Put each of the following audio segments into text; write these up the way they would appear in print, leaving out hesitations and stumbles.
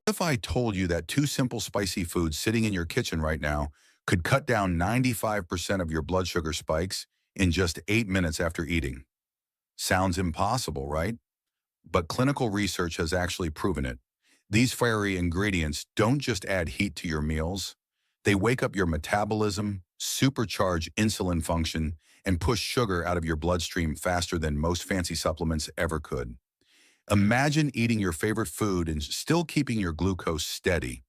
If I told you that two simple spicy foods sitting in your kitchen right now could cut down 95% of your blood sugar spikes in just 8 minutes after eating? Sounds impossible, right? But clinical research has actually proven it. These fiery ingredients don't just add heat to your meals, they wake up your metabolism, supercharge insulin function, and push sugar out of your bloodstream faster than most fancy supplements ever could. Imagine eating your favorite food and still keeping your glucose steady.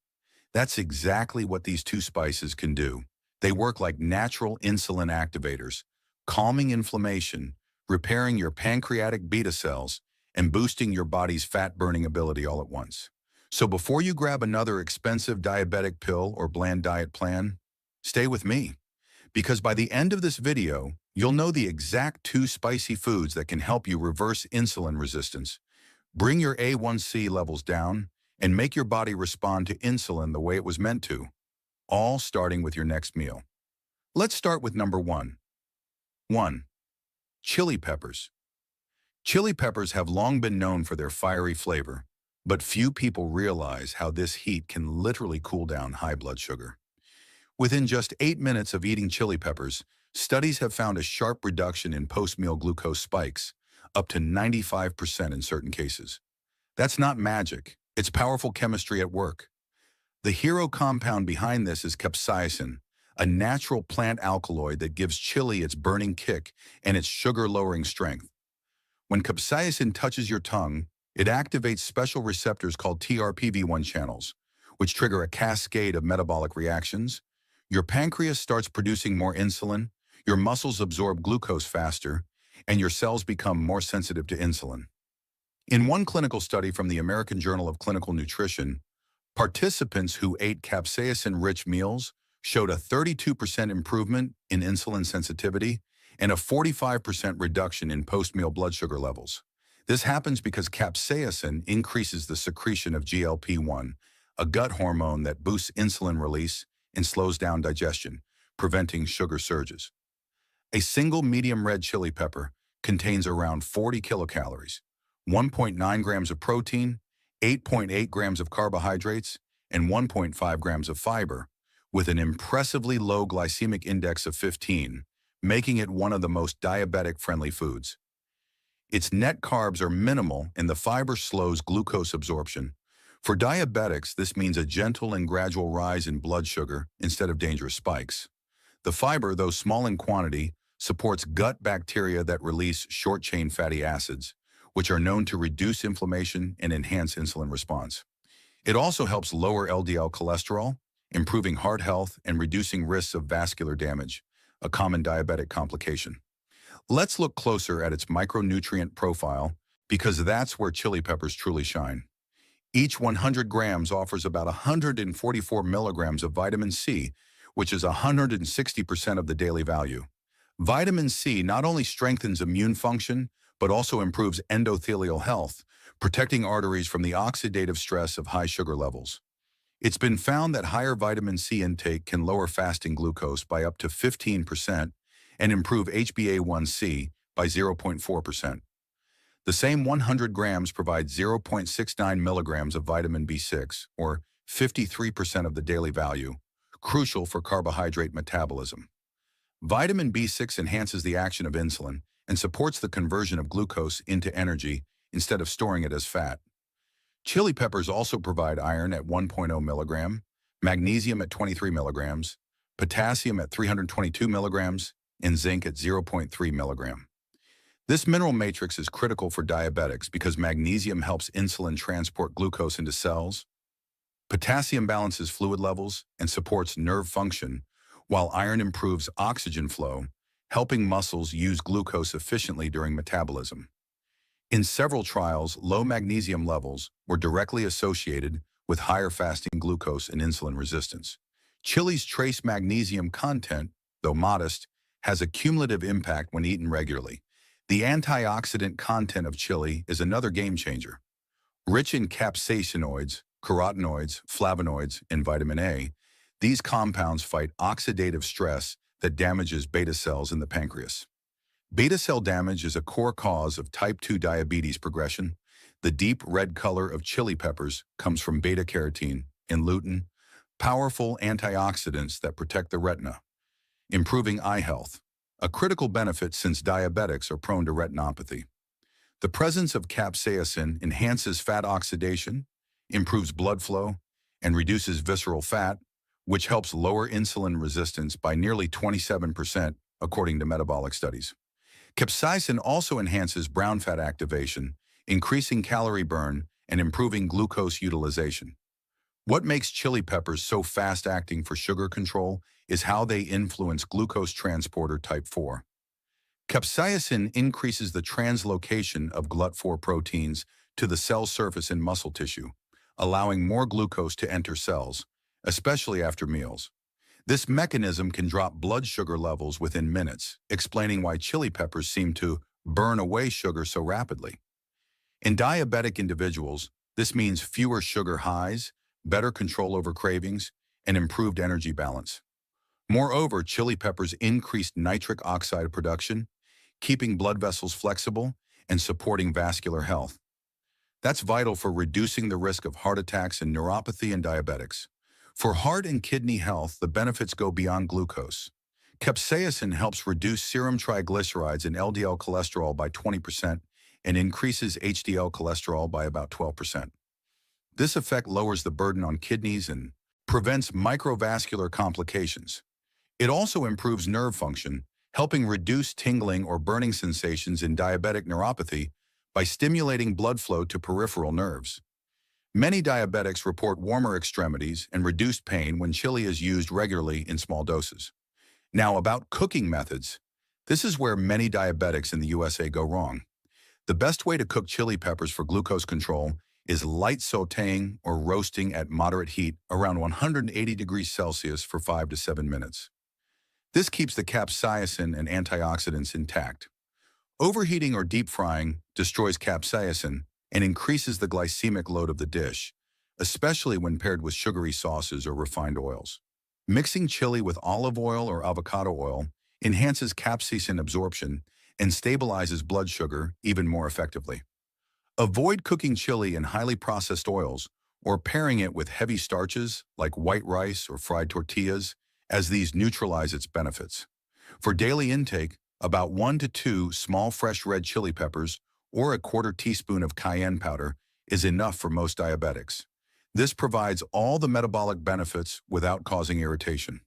That's exactly what these two spices can do. They work like natural insulin activators, calming inflammation, repairing your pancreatic beta cells, and boosting your body's fat-burning ability all at once. So before you grab another expensive diabetic pill or bland diet plan, stay with me. Because by the end of this video, you'll know the exact two spicy foods that can help you reverse insulin resistance, bring your A1C levels down, and make your body respond to insulin the way it was meant to, all starting with your next meal. Let's start with number one. 1. Chili peppers. Chili peppers have long been known for their fiery flavor, but few people realize how this heat can literally cool down high blood sugar. Within just 8 minutes of eating chili peppers, studies have found a sharp reduction in post-meal glucose spikes, up to 95% in certain cases. That's not magic, it's powerful chemistry at work. The hero compound behind this is capsaicin, a natural plant alkaloid that gives chili its burning kick and its sugar-lowering strength. When capsaicin touches your tongue, it activates special receptors called TRPV1 channels, which trigger a cascade of metabolic reactions. Your pancreas starts producing more insulin, your muscles absorb glucose faster, and your cells become more sensitive to insulin. In one clinical study from the American Journal of Clinical Nutrition, participants who ate capsaicin-rich meals showed a 32% improvement in insulin sensitivity and a 45% reduction in post-meal blood sugar levels. This happens because capsaicin increases the secretion of GLP-1, a gut hormone that boosts insulin release and slows down digestion, preventing sugar surges. A single medium red chili pepper contains around 40 kilocalories, 1.9 grams of protein, 8.8 grams of carbohydrates, and 1.5 grams of fiber, with an impressively low glycemic index of 15, making it one of the most diabetic-friendly foods. Its net carbs are minimal and the fiber slows glucose absorption. For diabetics, this means a gentle and gradual rise in blood sugar instead of dangerous spikes. The fiber, though small in quantity, supports gut bacteria that release short-chain fatty acids, which are known to reduce inflammation and enhance insulin response. It also helps lower LDL cholesterol, improving heart health and reducing risks of vascular damage, a common diabetic complication. Let's look closer at its micronutrient profile because that's where chili peppers truly shine. Each 100 grams offers about 144 milligrams of vitamin C, which is 160% of the daily value. Vitamin C not only strengthens immune function, but also improves endothelial health, protecting arteries from the oxidative stress of high sugar levels. It's been found that higher vitamin C intake can lower fasting glucose by up to 15% and improve HbA1c by 0.4%. The same 100 grams provides 0.69 milligrams of vitamin B6, or 53% of the daily value, crucial for carbohydrate metabolism. Vitamin B6 enhances the action of insulin and supports the conversion of glucose into energy instead of storing it as fat. Chili peppers also provide iron at 1.0 milligram, magnesium at 23 milligrams, potassium at 322 milligrams, and zinc at 0.3 milligram. This mineral matrix is critical for diabetics because magnesium helps insulin transport glucose into cells. Potassium balances fluid levels and supports nerve function, while iron improves oxygen flow, helping muscles use glucose efficiently during metabolism. In several trials, low magnesium levels were directly associated with higher fasting glucose and insulin resistance. Chili's trace magnesium content, though modest, has a cumulative impact when eaten regularly. The antioxidant content of chili is another game changer. Rich in capsaicinoids, carotenoids, flavonoids, and vitamin A, these compounds fight oxidative stress that damages beta cells in the pancreas. Beta cell damage is a core cause of type 2 diabetes progression. The deep red color of chili peppers comes from beta-carotene and lutein, powerful antioxidants that protect the retina, improving eye health, a critical benefit since diabetics are prone to retinopathy. The presence of capsaicin enhances fat oxidation, improves blood flow, and reduces visceral fat, which helps lower insulin resistance by nearly 27%, according to metabolic studies. Capsaicin also enhances brown fat activation, increasing calorie burn and improving glucose utilization. What makes chili peppers so fast-acting for sugar control is how they influence glucose transporter type 4. Capsaicin increases the translocation of GLUT4 proteins to the cell surface in muscle tissue, allowing more glucose to enter cells, especially after meals. This mechanism can drop blood sugar levels within minutes, explaining why chili peppers seem to burn away sugar so rapidly. In diabetic individuals, this means fewer sugar highs, better control over cravings, and improved energy balance. Moreover, chili peppers increase nitric oxide production, keeping blood vessels flexible and supporting vascular health. That's vital for reducing the risk of heart attacks and neuropathy in diabetics. For heart and kidney health, the benefits go beyond glucose. Capsaicin helps reduce serum triglycerides and LDL cholesterol by 20% and increases HDL cholesterol by about 12%. This effect lowers the burden on kidneys and prevents microvascular complications. It also improves nerve function, helping reduce tingling or burning sensations in diabetic neuropathy by stimulating blood flow to peripheral nerves. Many diabetics report warmer extremities and reduced pain when chili is used regularly in small doses. Now, about cooking methods. This is where many diabetics in the USA go wrong. The best way to cook chili peppers for glucose control is light sautéing or roasting at moderate heat around 180 degrees Celsius for 5 to 7 minutes. This keeps the capsaicin and antioxidants intact. Overheating or deep frying destroys capsaicin and increases the glycemic load of the dish, especially when paired with sugary sauces or refined oils. Mixing chili with olive oil or avocado oil enhances capsaicin absorption and stabilizes blood sugar even more effectively. Avoid cooking chili in highly processed oils or pairing it with heavy starches like white rice or fried tortillas, as these neutralize its benefits. For daily intake, about 1 to 2 small fresh red chili peppers or a quarter teaspoon of cayenne powder is enough for most diabetics. This provides all the metabolic benefits without causing irritation.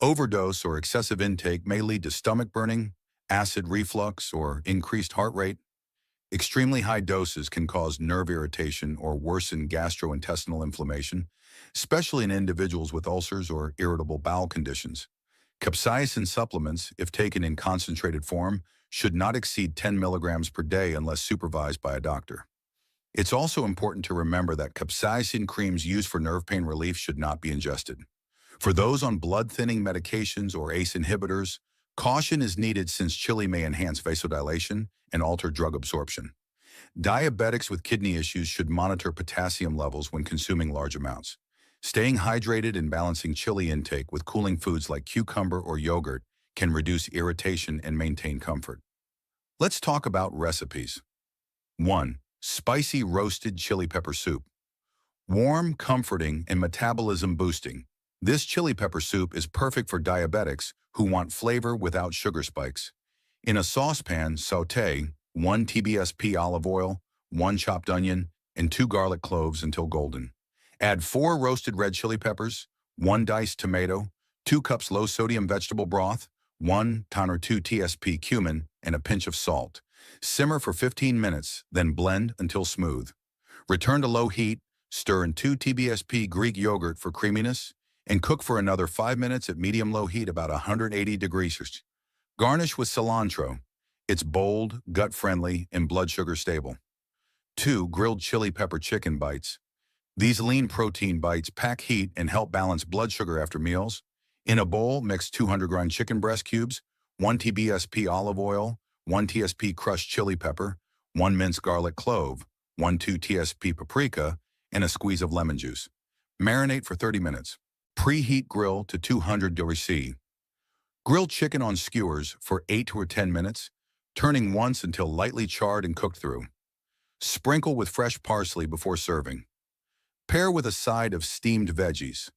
Overdose or excessive intake may lead to stomach burning, acid reflux, or increased heart rate. Extremely high doses can cause nerve irritation or worsen gastrointestinal inflammation, especially in individuals with ulcers or irritable bowel conditions. Capsaicin supplements, if taken in concentrated form, should not exceed 10 milligrams per day unless supervised by a doctor. It's also important to remember that capsaicin creams used for nerve pain relief should not be ingested. For those on blood-thinning medications or ACE inhibitors, caution is needed since chili may enhance vasodilation and alter drug absorption. Diabetics with kidney issues should monitor potassium levels when consuming large amounts. Staying hydrated and balancing chili intake with cooling foods like cucumber or yogurt can reduce irritation and maintain comfort. Let's talk about recipes. 1. Spicy roasted chili pepper soup. Warm, comforting, and metabolism boosting. This chili pepper soup is perfect for diabetics who want flavor without sugar spikes. In a saucepan, sauté 1 TBSP olive oil, 1 chopped onion, and 2 garlic cloves until golden. Add 4 roasted red chili peppers, 1 diced tomato, 2 cups low-sodium vegetable broth, 1 or 2 TSP cumin, and a pinch of salt. Simmer for 15 minutes, then blend until smooth. Return to low heat, stir in 2 TBSP Greek yogurt for creaminess, and cook for another 5 minutes at medium-low heat about 180 degrees. Garnish with cilantro. It's bold, gut-friendly, and blood sugar stable. 2. Grilled chili pepper chicken bites. These lean protein bites pack heat and help balance blood sugar after meals. In a bowl, mix 200 grind chicken breast cubes, 1 TBSP olive oil, 1 TSP crushed chili pepper, 1 minced garlic clove, 2 TSP paprika, and a squeeze of lemon juice. Marinate for 30 minutes. Preheat grill to 200 degrees C. Grill chicken on skewers for 8 or 10 minutes, turning once until lightly charred and cooked through. Sprinkle with fresh parsley before serving. Pair with a side of steamed veggies.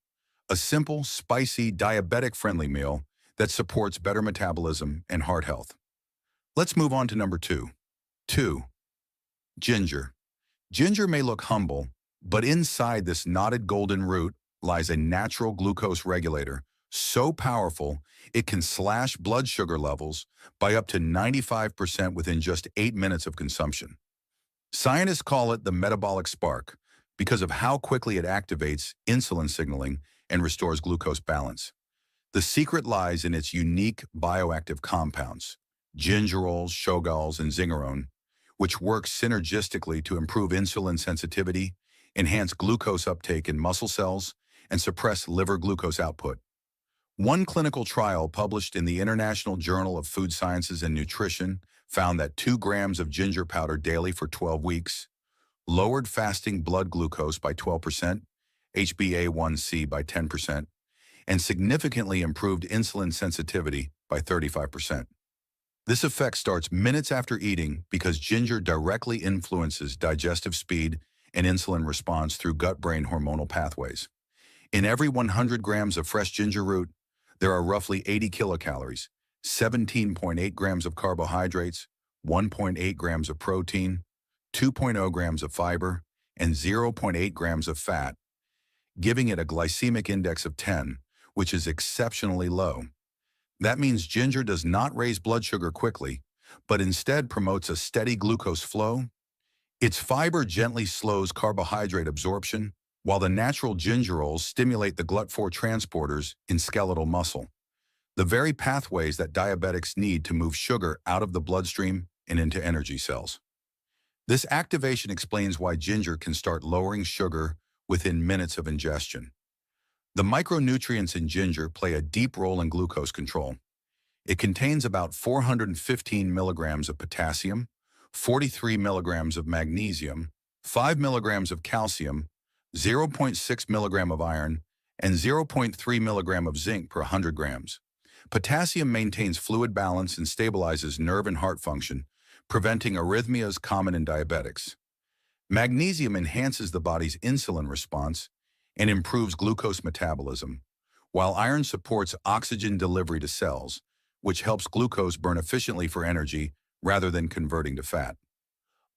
A simple, spicy, diabetic-friendly meal that supports better metabolism and heart health. Let's move on to number 2. 2. Ginger. Ginger may look humble, but inside this knotted golden root lies a natural glucose regulator, so powerful it can slash blood sugar levels by up to 95% within just 8 minutes of consumption. Scientists call it the metabolic spark because of how quickly it activates insulin signaling and restores glucose balance. The secret lies in its unique bioactive compounds, gingerols, shogals, and zingerone, which work synergistically to improve insulin sensitivity, enhance glucose uptake in muscle cells, and suppress liver glucose output. One clinical trial published in the International Journal of Food Sciences and Nutrition found that 2 grams of ginger powder daily for 12 weeks lowered fasting blood glucose by 12%, HbA1c by 10%, and significantly improved insulin sensitivity by 35%. This effect starts minutes after eating because ginger directly influences digestive speed and insulin response through gut-brain hormonal pathways. In every 100 grams of fresh ginger root, there are roughly 80 kilocalories, 17.8 grams of carbohydrates, 1.8 grams of protein, 2.0 grams of fiber, and 0.8 grams of fat, giving it a glycemic index of 10, which is exceptionally low. That means ginger does not raise blood sugar quickly, but instead promotes a steady glucose flow. Its fiber gently slows carbohydrate absorption, while the natural gingerols stimulate the GLUT4 transporters in skeletal muscle, the very pathways that diabetics need to move sugar out of the bloodstream and into energy cells. This activation explains why ginger can start lowering sugar within minutes of ingestion. The micronutrients in ginger play a deep role in glucose control. It contains about 415 milligrams of potassium, 43 milligrams of magnesium, 5 milligrams of calcium, 0.6 milligram of iron, and 0.3 milligram of zinc per 100 grams. Potassium maintains fluid balance and stabilizes nerve and heart function, preventing arrhythmias common in diabetics. Magnesium enhances the body's insulin response and improves glucose metabolism, while iron supports oxygen delivery to cells, which helps glucose burn efficiently for energy rather than converting to fat.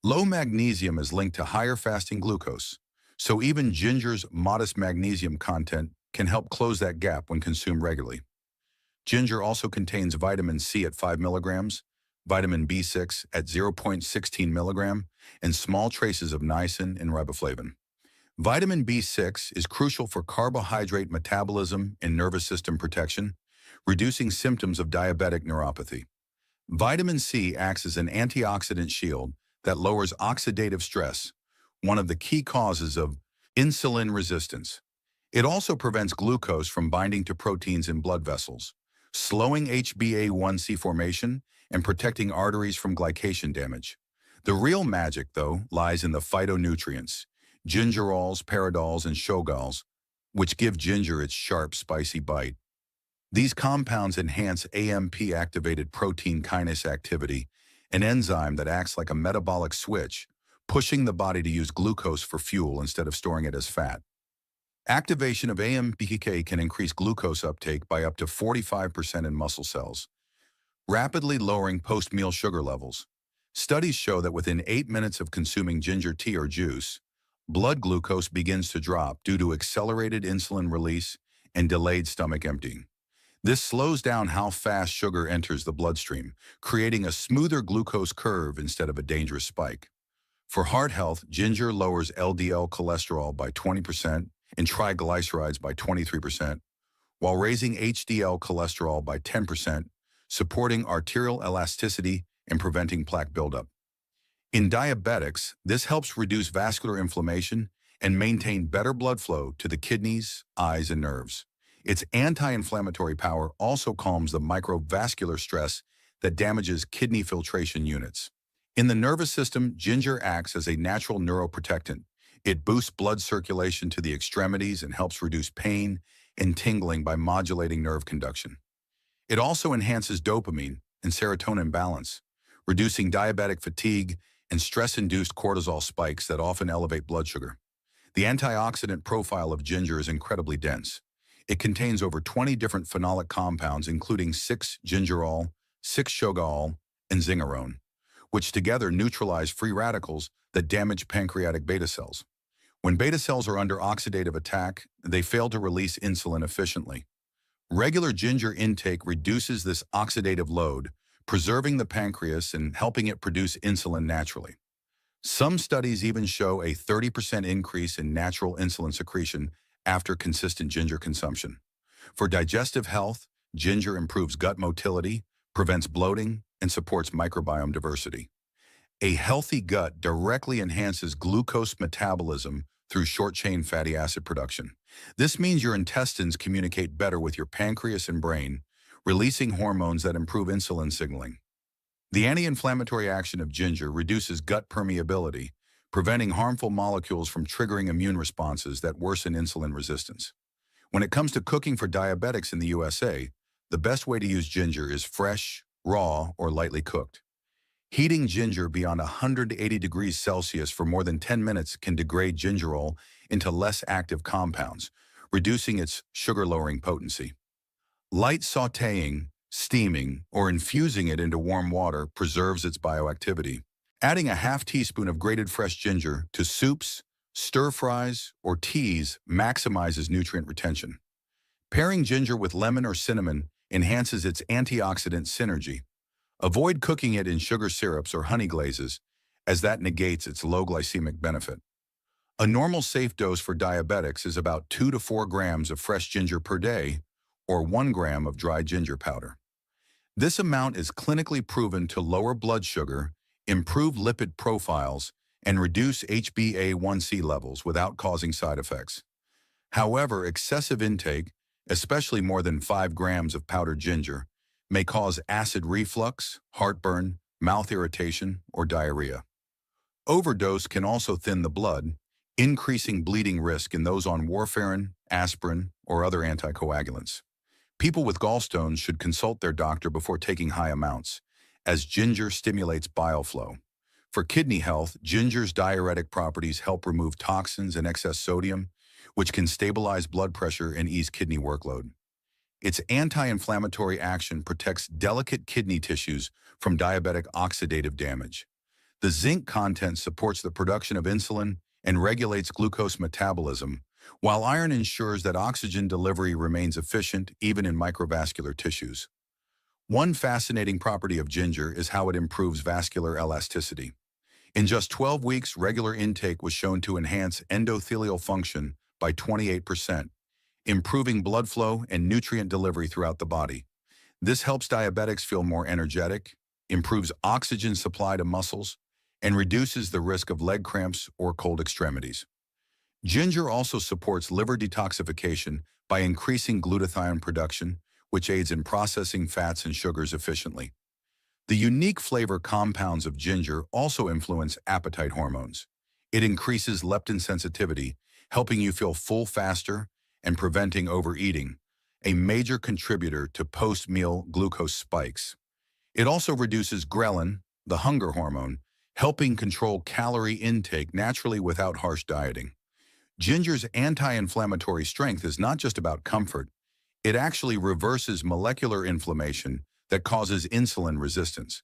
Low magnesium is linked to higher fasting glucose, so even ginger's modest magnesium content can help close that gap when consumed regularly. Ginger also contains vitamin C at 5 milligrams, vitamin B6 at 0.16 milligram, and small traces of niacin and riboflavin. Vitamin B6 is crucial for carbohydrate metabolism and nervous system protection, reducing symptoms of diabetic neuropathy. Vitamin C acts as an antioxidant shield that lowers oxidative stress, one of the key causes of insulin resistance. It also prevents glucose from binding to proteins in blood vessels, slowing HbA1c formation and protecting arteries from glycation damage. The real magic, though, lies in the phytonutrients, gingerols, paradols, and shogals, which give ginger its sharp, spicy bite. These compounds enhance AMP-activated protein kinase activity, an enzyme that acts like a metabolic switch, pushing the body to use glucose for fuel instead of storing it as fat. Activation of AMPK can increase glucose uptake by up to 45% in muscle cells, rapidly lowering post-meal sugar levels. Studies show that within 8 minutes of consuming ginger tea or juice, blood glucose begins to drop due to accelerated insulin release and delayed stomach emptying. This slows down how fast sugar enters the bloodstream, creating a smoother glucose curve instead of a dangerous spike. For heart health, ginger lowers LDL cholesterol by 20% and triglycerides by 23%, while raising HDL cholesterol by 10%, supporting arterial elasticity and preventing plaque buildup. In diabetics, this helps reduce vascular inflammation and maintain better blood flow to the kidneys, eyes, and nerves. Its anti-inflammatory power also calms the microvascular stress that damages kidney filtration units. In the nervous system, ginger acts as a natural neuroprotectant. It boosts blood circulation to the extremities and helps reduce pain and tingling by modulating nerve conduction. It also enhances dopamine and serotonin balance, reducing diabetic fatigue and stress-induced cortisol spikes that often elevate blood sugar. The antioxidant profile of ginger is incredibly dense. It contains over 20 different phenolic compounds, including 6-gingerol, 6-shogaol, and zingerone, which together neutralize free radicals that damage pancreatic beta cells. When beta cells are under oxidative attack, they fail to release insulin efficiently. Regular ginger intake reduces this oxidative load, preserving the pancreas and helping it produce insulin naturally. Some studies even show a 30% increase in natural insulin secretion after consistent ginger consumption. For digestive health, ginger improves gut motility, prevents bloating, and supports microbiome diversity. A healthy gut directly enhances glucose metabolism through short-chain fatty acid production. This means your intestines communicate better with your pancreas and brain, releasing hormones that improve insulin signaling. The anti-inflammatory action of ginger reduces gut permeability, preventing harmful molecules from triggering immune responses that worsen insulin resistance. When it comes to cooking for diabetics in the USA, the best way to use ginger is fresh, raw, or lightly cooked. Heating ginger beyond 180 degrees Celsius for more than 10 minutes can degrade gingerol into less active compounds, reducing its sugar-lowering potency. Light sautéing, steaming, or infusing it into warm water preserves its bioactivity. Adding a half teaspoon of grated fresh ginger to soups, stir-fries, or teas maximizes nutrient retention. Pairing ginger with lemon or cinnamon enhances its antioxidant synergy. Avoid cooking it in sugar syrups or honey glazes, as that negates its low glycemic benefit. A normal safe dose for diabetics is about 2 to 4 grams of fresh ginger per day, or 1 gram of dry ginger powder. This amount is clinically proven to lower blood sugar, improve lipid profiles, and reduce HbA1c levels without causing side effects. However, excessive intake, especially more than 5 grams of powdered ginger, may cause acid reflux, heartburn, mouth irritation, or diarrhea. Overdose can also thin the blood, increasing bleeding risk in those on warfarin, aspirin, or other anticoagulants. People with gallstones should consult their doctor before taking high amounts, as ginger stimulates bile flow. For kidney health, ginger's diuretic properties help remove toxins and excess sodium, which can stabilize blood pressure and ease kidney workload. Its anti-inflammatory action protects delicate kidney tissues from diabetic oxidative damage. The zinc content supports the production of insulin and regulates glucose metabolism, while iron ensures that oxygen delivery remains efficient even in microvascular tissues. One fascinating property of ginger is how it improves vascular elasticity. In just 12 weeks, regular intake was shown to enhance endothelial function by 28%, improving blood flow and nutrient delivery throughout the body. This helps diabetics feel more energetic, improves oxygen supply to muscles, and reduces the risk of leg cramps or cold extremities. Ginger also supports liver detoxification by increasing glutathione production, which aids in processing fats and sugars efficiently. The unique flavor compounds of ginger also influence appetite hormones. It increases leptin sensitivity, helping you feel full faster and preventing overeating, a major contributor to post-meal glucose spikes. It also reduces ghrelin, the hunger hormone, helping control calorie intake naturally without harsh dieting. Ginger's anti-inflammatory strength is not just about comfort. It actually reverses molecular inflammation that causes insulin resistance.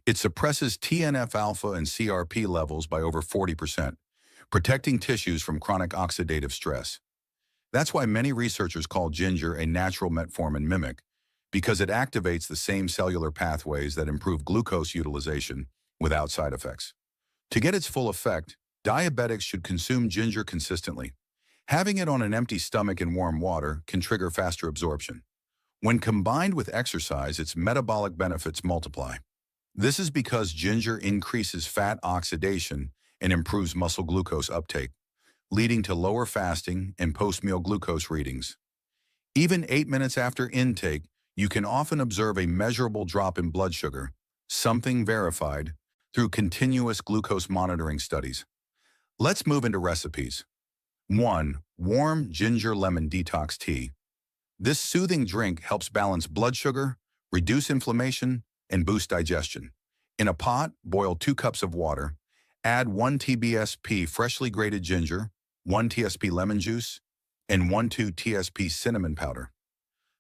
It suppresses TNF-alpha and CRP levels by over 40%, protecting tissues from chronic oxidative stress. That's why many researchers call ginger a natural metformin mimic, because it activates the same cellular pathways that improve glucose utilization without side effects. To get its full effect, diabetics should consume ginger consistently. Having it on an empty stomach in warm water can trigger faster absorption. When combined with exercise, its metabolic benefits multiply. This is because ginger increases fat oxidation and improves muscle glucose uptake, leading to lower fasting and post-meal glucose readings. Even 8 minutes after intake, you can often observe a measurable drop in blood sugar, something verified through continuous glucose monitoring studies. Let's move into recipes. 1. Warm ginger lemon detox tea. This soothing drink helps balance blood sugar, reduce inflammation, and boost digestion. In a pot, boil 2 cups of water, Add 1 TBSP freshly grated ginger, 1 TSP lemon juice, and 1-2 TSP cinnamon powder.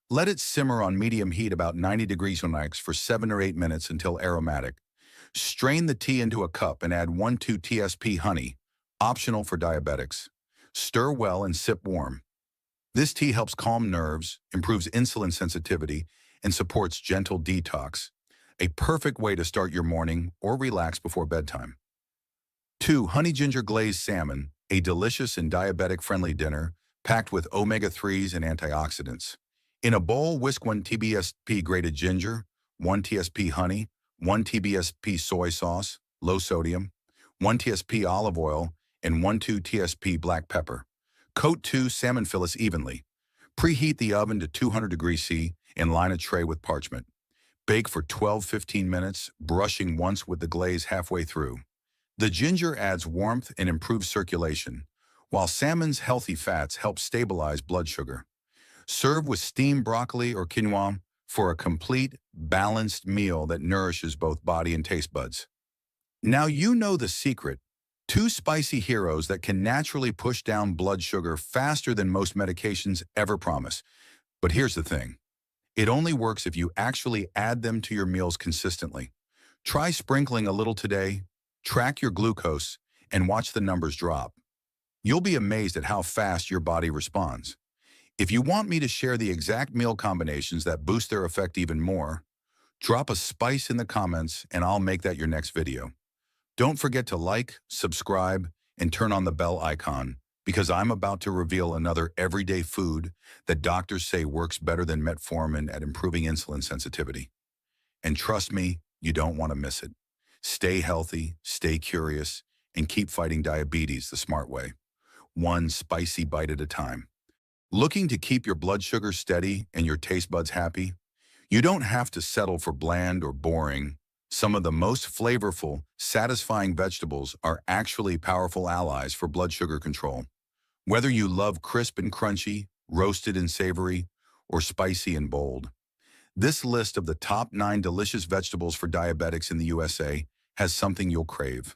Let it simmer on medium heat about 90 degrees Fahrenheit for 7 or 8 minutes until aromatic. Strain the tea into a cup and add 1-2 TSP honey, optional for diabetics. Stir well and sip warm. This tea helps calm nerves, improves insulin sensitivity, and supports gentle detox. A perfect way to start your morning or relax before bedtime. 2. Honey ginger glazed salmon, a delicious and diabetic-friendly dinner packed with omega-3s and antioxidants. In a bowl, whisk 1 TBSP grated ginger, 1 TSP honey, 1 TBSP soy sauce, low sodium, 1 TSP olive oil, and 1-2 TSP black pepper. Coat 2 salmon fillets evenly. Preheat the oven to 200 degrees C and line a tray with parchment. Bake for 12-15 minutes, brushing once with the glaze halfway through. The ginger adds warmth and improves circulation, while salmon's healthy fats help stabilize blood sugar. Serve with steamed broccoli or quinoa for a complete, balanced meal that nourishes both body and taste buds. Now you know the secret. 2 spicy heroes that can naturally push down blood sugar faster than most medications ever promise. But here's the thing. It only works if you actually add them to your meals consistently. Try sprinkling a little today, track your glucose, and watch the numbers drop. You'll be amazed at how fast your body responds. If you want me to share the exact meal combinations that boost their effect even more, drop a spice in the comments and I'll make that your next video. Don't forget to like, subscribe, and turn on the bell icon because I'm about to reveal another everyday food that doctors say works better than metformin at improving insulin sensitivity. And trust me, you don't want to miss it. Stay healthy, stay curious, and keep fighting diabetes the smart way, one spicy bite at a time. Looking to keep your blood sugar steady and your taste buds happy? You don't have to settle for bland or boring. Some of the most flavorful, satisfying vegetables are actually powerful allies for blood sugar control. Whether you love crisp and crunchy, roasted and savory, or spicy and bold, this list of the top 9 delicious vegetables for diabetics in the USA has something you'll crave.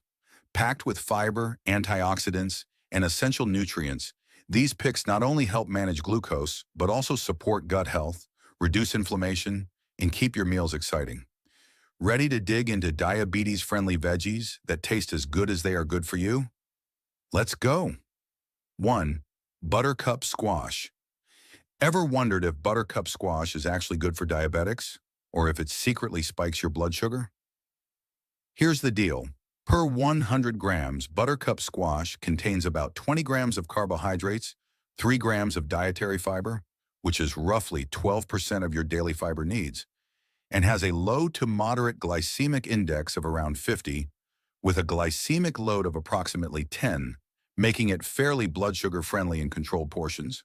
Packed with fiber, antioxidants, and essential nutrients, these picks not only help manage glucose, but also support gut health, reduce inflammation, and keep your meals exciting. Ready to dig into diabetes-friendly veggies that taste as good as they are good for you? Let's go! 1. Buttercup squash. Ever wondered if buttercup squash is actually good for diabetics, or if it secretly spikes your blood sugar? Here's the deal. Per 100 grams, buttercup squash contains about 20 grams of carbohydrates, 3 grams of dietary fiber, which is roughly 12% of your daily fiber needs, and has a low to moderate glycemic index of around 50, with a glycemic load of approximately 10, making it fairly blood sugar friendly in controlled portions.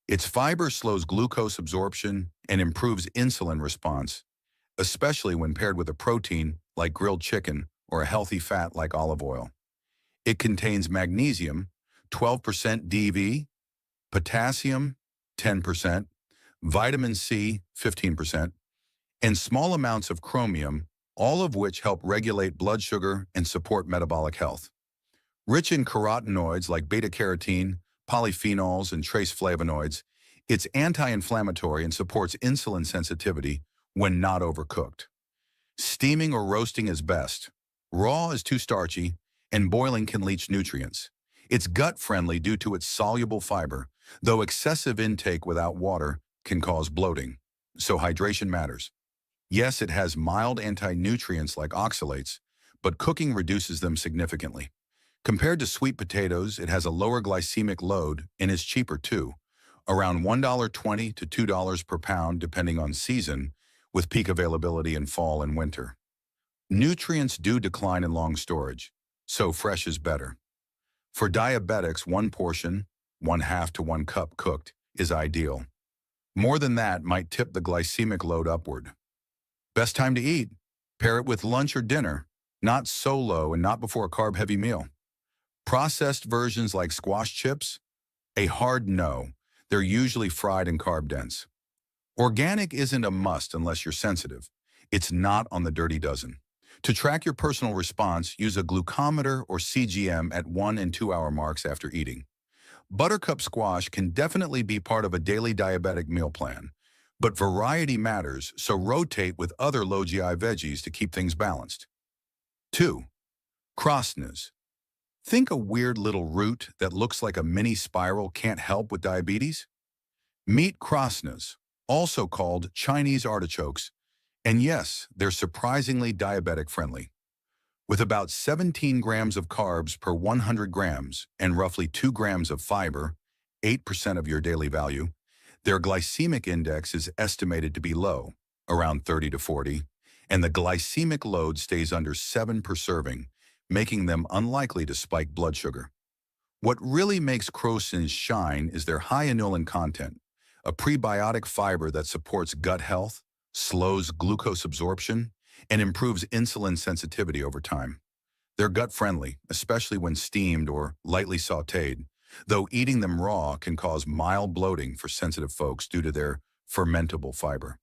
Its fiber slows glucose absorption and improves insulin response, especially when paired with a protein like grilled chicken or a healthy fat like olive oil. It contains magnesium, 12% DV, potassium, 10%, vitamin C, 15%, and small amounts of chromium, all of which help regulate blood sugar and support metabolic health. Rich in carotenoids like beta-carotene, polyphenols, and trace flavonoids, it's anti-inflammatory and supports insulin sensitivity when not overcooked. Steaming or roasting is best. Raw is too starchy, and boiling can leach nutrients. It's gut-friendly due to its soluble fiber, though excessive intake without water can cause bloating, so hydration matters. Yes, it has mild anti-nutrients like oxalates, but cooking reduces them significantly. Compared to sweet potatoes, it has a lower glycemic load and is cheaper too, around $1.20 to $2 per pound depending on season, with peak availability in fall and winter. Nutrients do decline in long storage, so fresh is better. For diabetics, 1 portion, 1/2 to 1 cup cooked, is ideal. More than that might tip the glycemic load upward. Best time to eat? Pair it with lunch or dinner, not solo and not before a carb-heavy meal. Processed versions like squash chips? A hard no. They're usually fried and carb-dense. Organic isn't a must unless you're sensitive. It's not on the dirty dozen. To track your personal response, use a glucometer or CGM at 1 and 2 hour marks after eating. Buttercup squash can definitely be part of a daily diabetic meal plan, but variety matters, so rotate with other low GI veggies to keep things balanced. 2. Krasnas. Think a weird little root that looks like a mini spiral can't help with diabetes? Meet krasnas, also called Chinese artichokes, and yes, they're surprisingly diabetic friendly. With about 17 grams of carbs per 100 grams and roughly 2 grams of fiber, 8% of your daily value, their glycemic index is estimated to be low, around 30 to 40, and the glycemic load stays under 7 per serving, making them unlikely to spike blood sugar. What really makes crosins shine is their high inulin content, a prebiotic fiber that supports gut health, slows glucose absorption, and improves insulin sensitivity over time. They're gut-friendly, especially when steamed or lightly sautéed, though eating them raw can cause mild bloating for sensitive folks due to their fermentable fiber.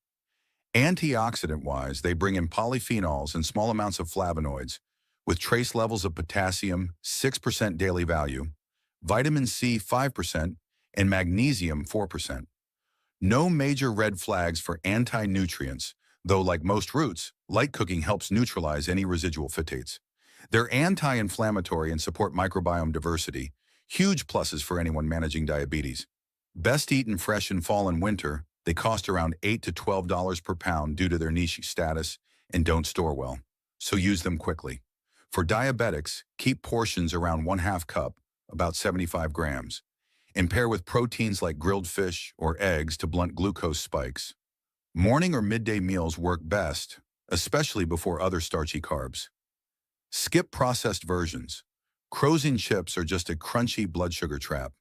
Antioxidant-wise, they bring in polyphenols and small amounts of flavonoids, with trace levels of potassium 6% daily value, vitamin C 5%, and magnesium 4%. No major red flags for anti-nutrients, though like most roots, light cooking helps neutralize any residual phytates. They're anti-inflammatory and support microbiome diversity, huge pluses for anyone managing diabetes. Best eaten fresh in fall and winter, they cost around $8 to $12 per pound due to their niche status and don't store well, so use them quickly. For diabetics, keep portions around 1/2 cup, about 75 grams, and pair with proteins like grilled fish or eggs to blunt glucose spikes. Morning or midday meals work best, especially before other starchy carbs. Skip processed versions. Crosin chips are just a crunchy blood sugar trap.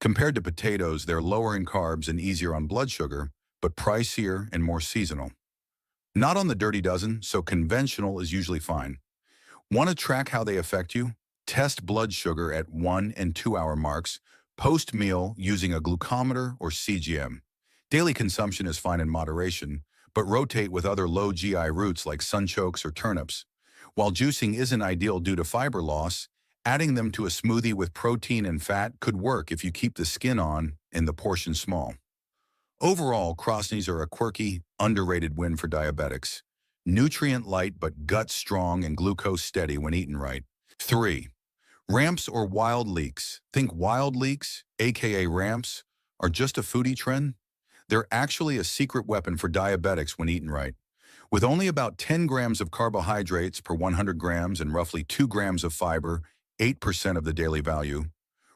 Compared to potatoes, they're lower in carbs and easier on blood sugar, but pricier and more seasonal. Not on the dirty dozen, so conventional is usually fine. Want to track how they affect you? Test blood sugar at 1 and 2 hour marks, post-meal using a glucometer or CGM. Daily consumption is fine in moderation, but rotate with other low GI roots like sunchokes or turnips. While juicing isn't ideal due to fiber loss, adding them to a smoothie with protein and fat could work if you keep the skin on and the portion small. Overall, crosnies are a quirky, underrated win for diabetics. Nutrient light but gut strong and glucose steady when eaten right. 3. Ramps or wild leeks. Think wild leeks, aka ramps, are just a foodie trend? They're actually a secret weapon for diabetics when eaten right. With only about 10 grams of carbohydrates per 100 grams and roughly 2 grams of fiber, 8% of the daily value,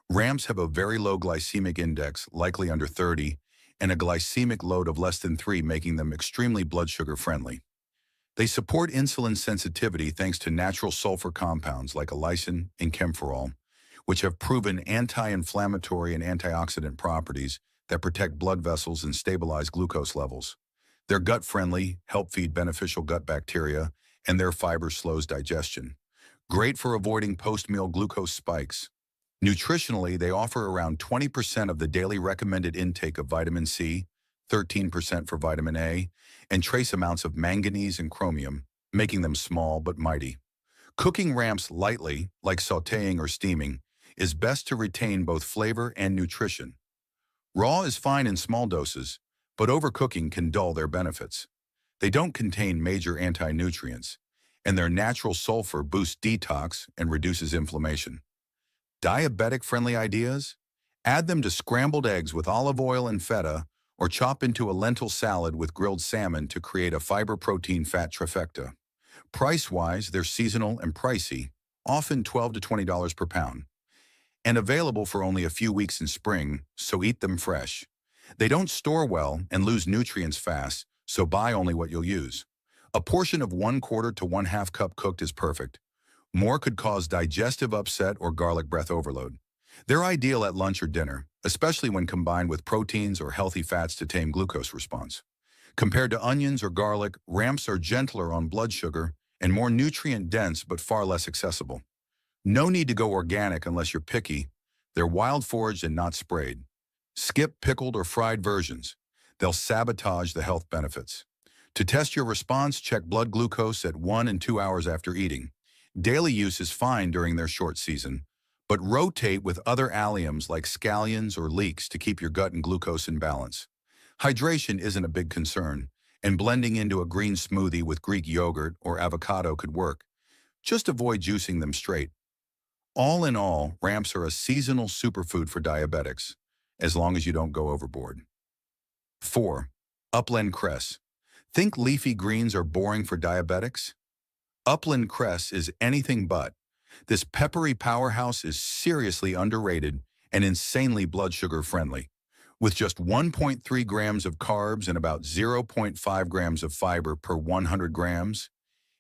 ramps have a very low glycemic index, likely under 30, and a glycemic load of less than 3, making them extremely blood sugar friendly. They support insulin sensitivity thanks to natural sulfur compounds like allicin and camphorol, which have proven anti-inflammatory and antioxidant properties that protect blood vessels and stabilize glucose levels. They're gut-friendly, help feed beneficial gut bacteria, and their fiber slows digestion. Great for avoiding post-meal glucose spikes. Nutritionally, they offer around 20% of the daily recommended intake of vitamin C, 13% for vitamin A, and trace amounts of manganese and chromium, making them small but mighty. Cooking ramps lightly, like sautéing or steaming, is best to retain both flavor and nutrition. Raw is fine in small doses, but overcooking can dull their benefits. They don't contain major anti-nutrients, and their natural sulfur boosts detox and reduces inflammation. Diabetic-friendly ideas? Add them to scrambled eggs with olive oil and feta, or chop into a lentil salad with grilled salmon to create a fiber-protein-fat trifecta. Price-wise, they're seasonal and pricey, often $12 to $20 per pound, and available for only a few weeks in spring, so eat them fresh. They don't store well and lose nutrients fast, so buy only what you'll use. A portion of 1/4 to 1/2 cup cooked is perfect. More could cause digestive upset or garlic breath overload. They're ideal at lunch or dinner, especially when combined with proteins or healthy fats to tame glucose response. Compared to onions or garlic, ramps are gentler on blood sugar and more nutrient-dense but far less accessible. No need to go organic unless you're picky. They're wild-foraged and not sprayed. Skip pickled or fried versions. They'll sabotage the health benefits. To test your response, check blood glucose at 1 and 2 hours after eating. Daily use is fine during their short season, but rotate with other alliums like scallions or leeks to keep your gut and glucose in balance. Hydration isn't a big concern, and blending into a green smoothie with Greek yogurt or avocado could work. Just avoid juicing them straight. All in all, ramps are a seasonal superfood for diabetics, as long as you don't go overboard. 4. Upland cress. Think leafy greens are boring for diabetics? Upland cress is anything but. This peppery powerhouse is seriously underrated and insanely blood sugar friendly. With just 1.3 grams of carbs and about 0.5 grams of fiber per 100 grams,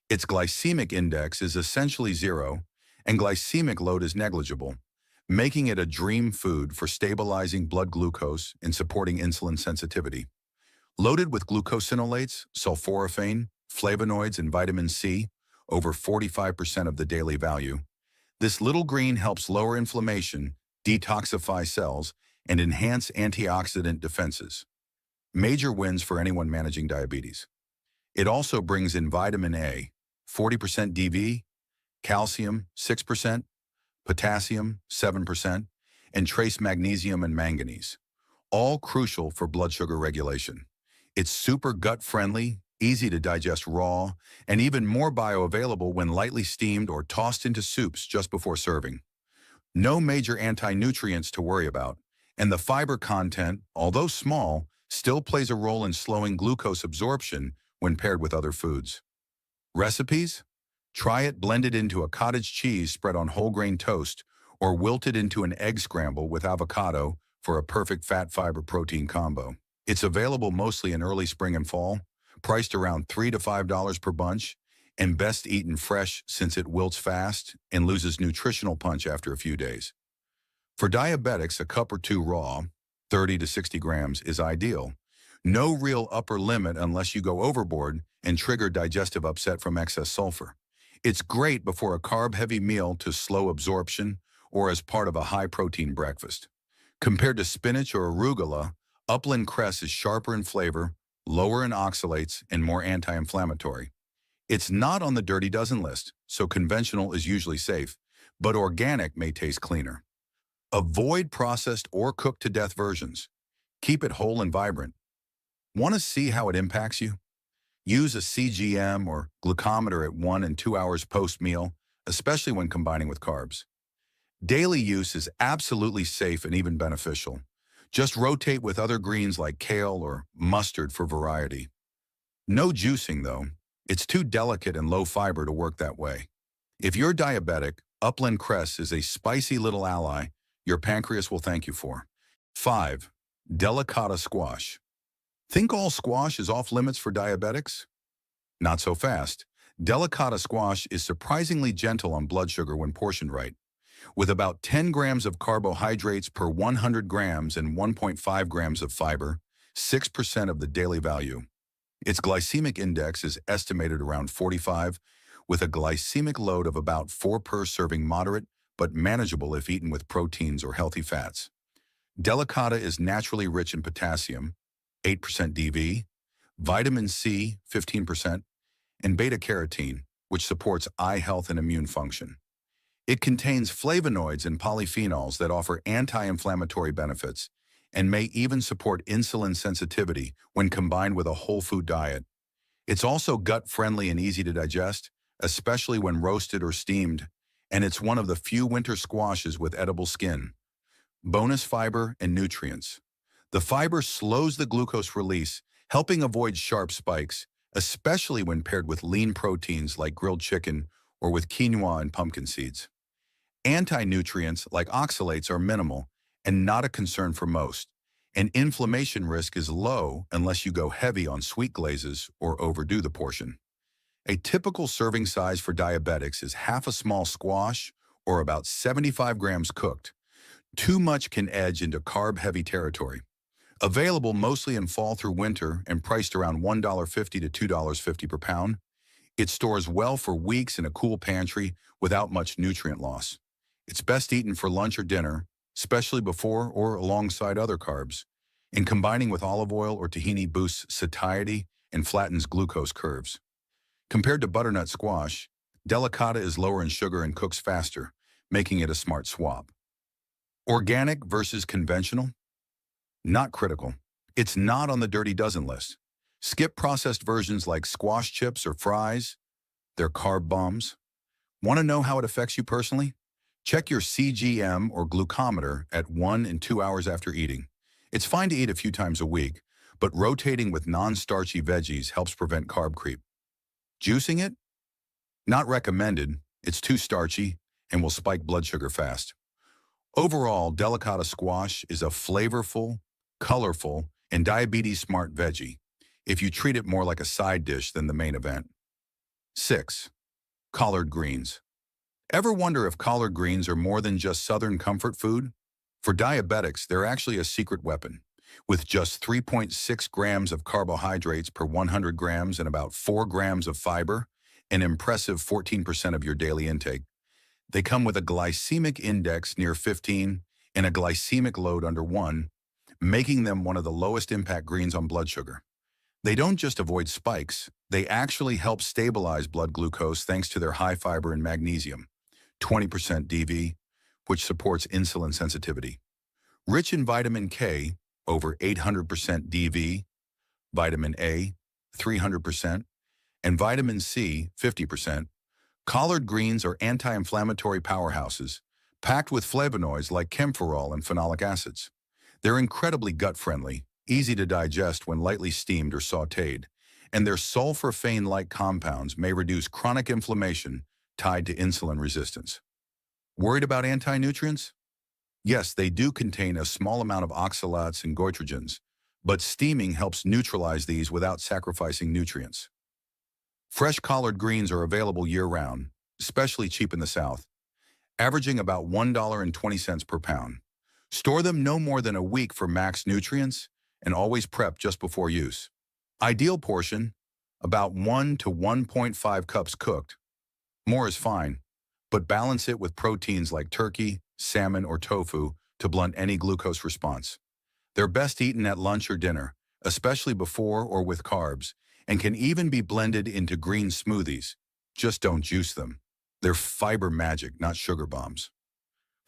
its glycemic index is essentially zero, and glycemic load is negligible, making it a dream food for stabilizing blood glucose and supporting insulin sensitivity. Loaded with glucosinolates, sulforaphane, flavonoids, and vitamin C, over 45% of the daily value, this little green helps lower inflammation, detoxify cells, and enhance antioxidant defenses. Major wins for anyone managing diabetes. It also brings in vitamin A, 40% DV, calcium, 6%, potassium, 7%, and trace magnesium and manganese, all crucial for blood sugar regulation. It's super gut-friendly, easy to digest raw, and even more bioavailable when lightly steamed or tossed into soups just before serving. No major anti-nutrients to worry about, and the fiber content, although small, still plays a role in slowing glucose absorption when paired with other foods. Recipes? Try it blended into a cottage cheese spread on whole grain toast or wilted into an egg scramble with avocado for a perfect fat-fiber protein combo. It's available mostly in early spring and fall, priced around $3 to $5 per bunch, and best eaten fresh since it wilts fast and loses nutritional punch after a few days. For diabetics, a cup or two raw, 30 to 60 grams, is ideal. No real upper limit unless you go overboard and trigger digestive upset from excess sulfur. It's great before a carb-heavy meal to slow absorption or as part of a high-protein breakfast. Compared to spinach or arugula, upland cress is sharper in flavor, lower in oxalates, and more anti-inflammatory. It's not on the dirty dozen list, so conventional is usually safe, but organic may taste cleaner. Avoid processed or cooked-to-death versions. Keep it whole and vibrant. Want to see how it impacts you? Use a CGM or glucometer at 1 and 2 hours post-meal, especially when combining with carbs. Daily use is absolutely safe and even beneficial. Just rotate with other greens like kale or mustard for variety. No juicing, though. It's too delicate and low fiber to work that way. If you're diabetic, upland cress is a spicy little ally your pancreas will thank you for. 5. Delicata squash. Think all squash is off limits for diabetics? Not so fast. Delicata squash is surprisingly gentle on blood sugar when portioned right. With about 10 grams of carbohydrates per 100 grams and 1.5 grams of fiber, 6% of the daily value. Its glycemic index is estimated around 45, with a glycemic load of about 4 per serving, moderate but manageable if eaten with proteins or healthy fats. Delicata is naturally rich in potassium, 8% DV, vitamin C, 15%, and beta-carotene, which supports eye health and immune function. It contains flavonoids and polyphenols that offer anti-inflammatory benefits and may even support insulin sensitivity when combined with a whole food diet. It's also gut-friendly and easy to digest, especially when roasted or steamed, and it's one of the few winter squashes with edible skin. Bonus fiber and nutrients. The fiber slows the glucose release, helping avoid sharp spikes, especially when paired with lean proteins like grilled chicken or with quinoa and pumpkin seeds. Anti-nutrients like oxalates are minimal and not a concern for most, and inflammation risk is low unless you go heavy on sweet glazes or overdo the portion. A typical serving size for diabetics is half a small squash or about 75 grams cooked. Too much can edge into carb-heavy territory. Available mostly in fall through winter and priced around $1.50 to $2.50 per pound, it stores well for weeks in a cool pantry without much nutrient loss. It's best eaten for lunch or dinner, especially before or alongside other carbs, and combining with olive oil or tahini boosts satiety and flattens glucose curves. Compared to butternut squash, delicata is lower in sugar and cooks faster, making it a smart swap. Organic versus conventional? Not critical. It's not on the dirty dozen list. Skip processed versions like squash chips or fries. They're carb bombs. Want to know how it affects you personally? Check your CGM or glucometer at 1 and 2 hours after eating. It's fine to eat a few times a week, but rotating with non-starchy veggies helps prevent carb creep. Juicing it? Not recommended. It's too starchy and will spike blood sugar fast. Overall, delicata squash is a flavorful, colorful, and diabetes-smart veggie if you treat it more like a side dish than the main event. 6. Collard greens. Ever wonder if collard greens are more than just Southern comfort food? For diabetics, they're actually a secret weapon. With just 3.6 grams of carbohydrates per 100 grams and about 4 grams of fiber, an impressive 14% of your daily intake, they come with a glycemic index near 15 and a glycemic load under 1, making them one of the lowest impact greens on blood sugar. They don't just avoid spikes, they actually help stabilize blood glucose thanks to their high fiber and magnesium, 20% DV, which supports insulin sensitivity. Rich in vitamin K, over 800% DV, vitamin A, 300%, and vitamin C, 50%, collard greens are anti-inflammatory powerhouses, packed with flavonoids like camphorol and phenolic acids. They're incredibly gut-friendly, easy to digest when lightly steamed or sautéed, and their sulforaphane-like compounds may reduce chronic inflammation tied to insulin resistance. Worried about anti-nutrients? Yes, they do contain a small amount of oxalates and goitrogens, but steaming helps neutralize these without sacrificing nutrients. Fresh collard greens are available year-round, especially cheap in the South, averaging about $1.20 per pound. Store them no more than a week for max nutrients, and always prep just before use. Ideal portion, about 1 to 1.5 cups cooked. More is fine, but balance it with proteins like turkey, salmon, or tofu to blunt any glucose response. They're best eaten at lunch or dinner, especially before or with carbs, and can even be blended into green smoothies. Just don't juice them. They're fiber magic, not sugar bombs.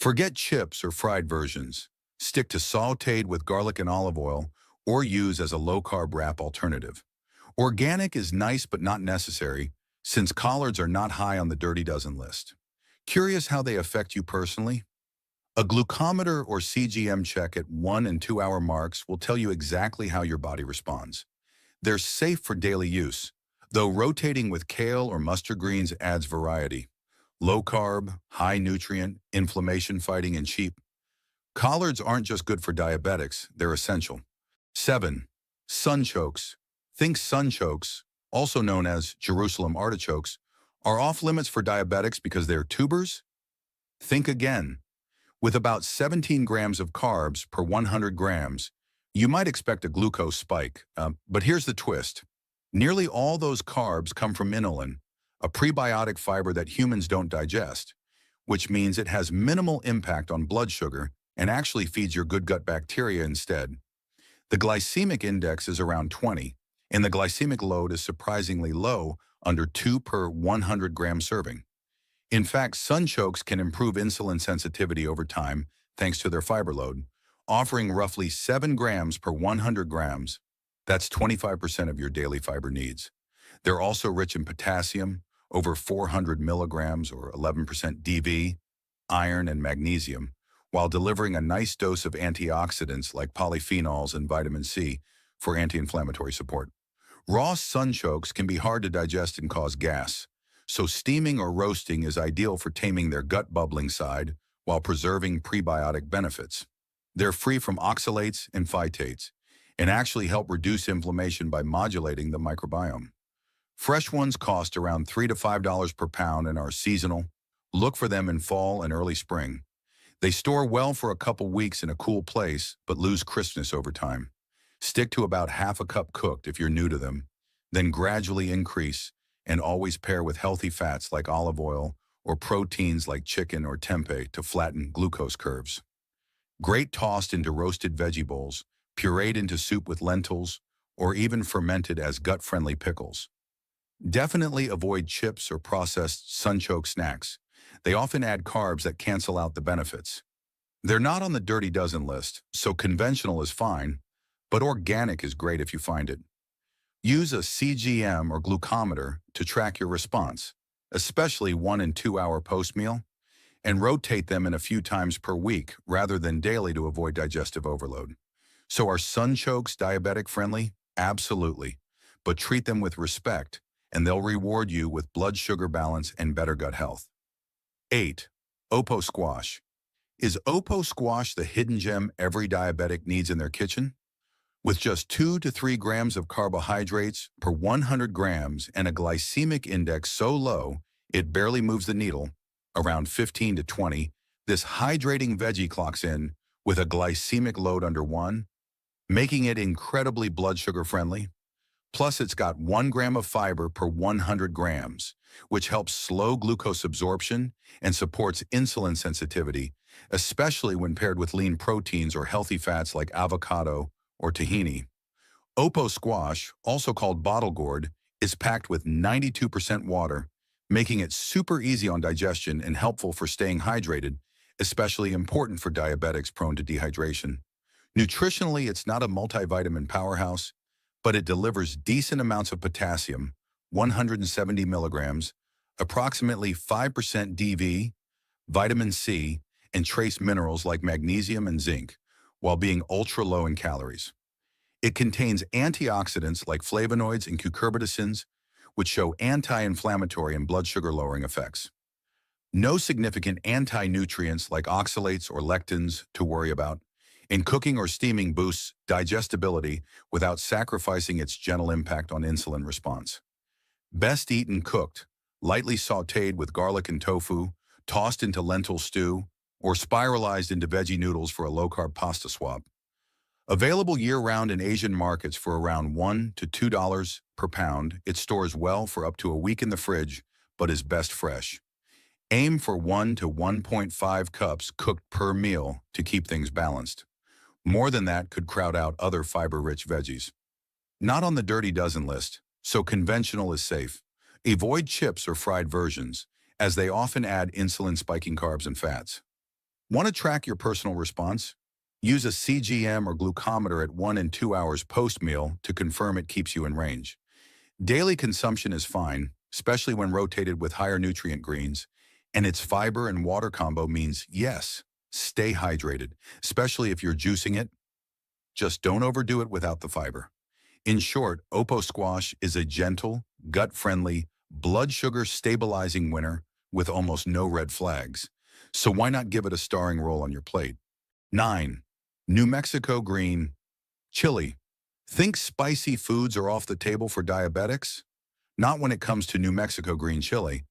Forget chips or fried versions. Stick to sautéed with garlic and olive oil, or use as a low-carb wrap alternative. Organic is nice but not necessary, since collards are not high on the dirty dozen list. Curious how they affect you personally? A glucometer or CGM check at 1 and 2 hour marks will tell you exactly how your body responds. They're safe for daily use, though rotating with kale or mustard greens adds variety. Low carb, high nutrient, inflammation fighting, and cheap. Collards aren't just good for diabetics, they're essential. 7. Sunchokes. Think sunchokes, also known as Jerusalem artichokes, are off limits for diabetics because they're tubers? Think again. With about 17 grams of carbs per 100 grams, you might expect a glucose spike, but here's the twist. Nearly all those carbs come from inulin, a prebiotic fiber that humans don't digest, which means it has minimal impact on blood sugar and actually feeds your good gut bacteria instead. The glycemic index is around 20, and the glycemic load is surprisingly low, under 2 per 100 gram serving. In fact, sunchokes can improve insulin sensitivity over time thanks to their fiber load, offering roughly 7 grams per 100 grams. That's 25% of your daily fiber needs. They're also rich in potassium, over 400 milligrams or 11% DV, iron, and magnesium, while delivering a nice dose of antioxidants like polyphenols and vitamin C for anti-inflammatory support. Raw sunchokes can be hard to digest and cause gas, so steaming or roasting is ideal for taming their gut bubbling side while preserving prebiotic benefits. They're free from oxalates and phytates, and actually help reduce inflammation by modulating the microbiome. Fresh ones cost around $3 to $5 per pound and are seasonal. Look for them in fall and early spring. They store well for a couple weeks in a cool place, but lose crispness over time. Stick to about half a cup cooked if you're new to them, then gradually increase, and always pair with healthy fats like olive oil or proteins like chicken or tempeh to flatten glucose curves. Great tossed into roasted veggie bowls, pureed into soup with lentils, or even fermented as gut-friendly pickles. Definitely avoid chips or processed sunchoke snacks. They often add carbs that cancel out the benefits. They're not on the dirty dozen list, so conventional is fine, but organic is great if you find it. Use a CGM or glucometer to track your response, especially 1 and 2 hour post-meal, and rotate them in a few times per week rather than daily to avoid digestive overload. So are sunchokes diabetic friendly? Absolutely. But treat them with respect, and they'll reward you with blood sugar balance and better gut health. 8. Oppo squash. Is Oppo squash the hidden gem every diabetic needs in their kitchen? With just 2 to 3 grams of carbohydrates per 100 grams and a glycemic index so low it barely moves the needle, around 15 to 20, this hydrating veggie clocks in with a glycemic load under 1, making it incredibly blood sugar friendly. Plus, it's got 1 gram of fiber per 100 grams, which helps slow glucose absorption and supports insulin sensitivity, especially when paired with lean proteins or healthy fats like avocado or tahini. Oppo squash, also called bottle gourd, is packed with 92% water, making it super easy on digestion and helpful for staying hydrated, especially important for diabetics prone to dehydration. Nutritionally, it's not a multivitamin powerhouse, but it delivers decent amounts of potassium, 170 milligrams, approximately 5% DV, vitamin C, and trace minerals like magnesium and zinc, while being ultra low in calories. It contains antioxidants like flavonoids and cucurbitacins, which show anti-inflammatory and blood sugar lowering effects. No significant anti-nutrients like oxalates or lectins to worry about. And cooking or steaming boosts digestibility without sacrificing its gentle impact on insulin response. Best eaten cooked, lightly sautéed with garlic and tofu, tossed into lentil stew, or spiralized into veggie noodles for a low-carb pasta swap. Available year-round in Asian markets for around $1 to $2 per pound, it stores well for up to a week in the fridge, but is best fresh. Aim for 1 to 1.5 cups cooked per meal to keep things balanced. More than that could crowd out other fiber-rich veggies. Not on the dirty dozen list, so conventional is safe. Avoid chips or fried versions, as they often add insulin-spiking carbs and fats. Want to track your personal response? Use a CGM or glucometer at 1 and 2 hours post-meal to confirm it keeps you in range. Daily consumption is fine, especially when rotated with higher nutrient greens, and its fiber and water combo means yes, stay hydrated, especially if you're juicing it. Just don't overdo it without the fiber. In short, Oppo squash is a gentle, gut-friendly, blood sugar stabilizing winner with almost no red flags. So why not give it a starring role on your plate? 9. New Mexico green chili. Think spicy foods are off the table for diabetics? Not when it comes to New Mexico green chili.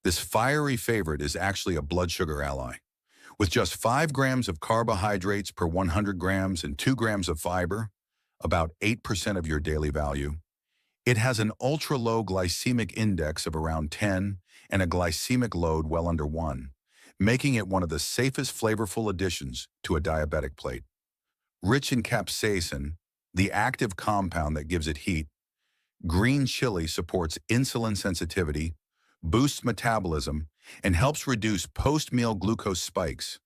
This fiery favorite is actually a blood sugar ally. With just 5 grams of carbohydrates per 100 grams and 2 grams of fiber, about 8% of your daily value, it has an ultra-low glycemic index of around 10 and a glycemic load well under 1, making it one of the safest flavorful additions to a diabetic plate. Rich in capsaicin, the active compound that gives it heat, green chili supports insulin sensitivity, boosts metabolism, and helps reduce post-meal glucose spikes.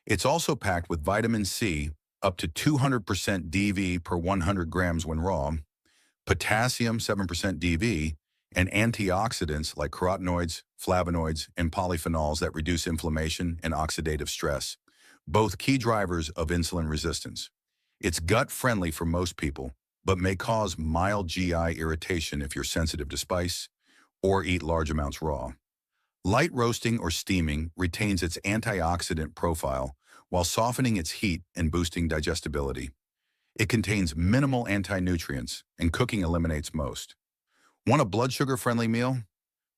It's also packed with vitamin C, up to 200% DV per 100 grams when raw, potassium 7% DV, and antioxidants like carotenoids, flavonoids, and polyphenols that reduce inflammation and oxidative stress, both key drivers of insulin resistance. It's gut-friendly for most people, but may cause mild GI irritation if you're sensitive to spice or eat large amounts raw. Light roasting or steaming retains its antioxidant profile while softening its heat and boosting digestibility. It contains minimal anti-nutrients, and cooking eliminates most. Want a blood sugar-friendly meal?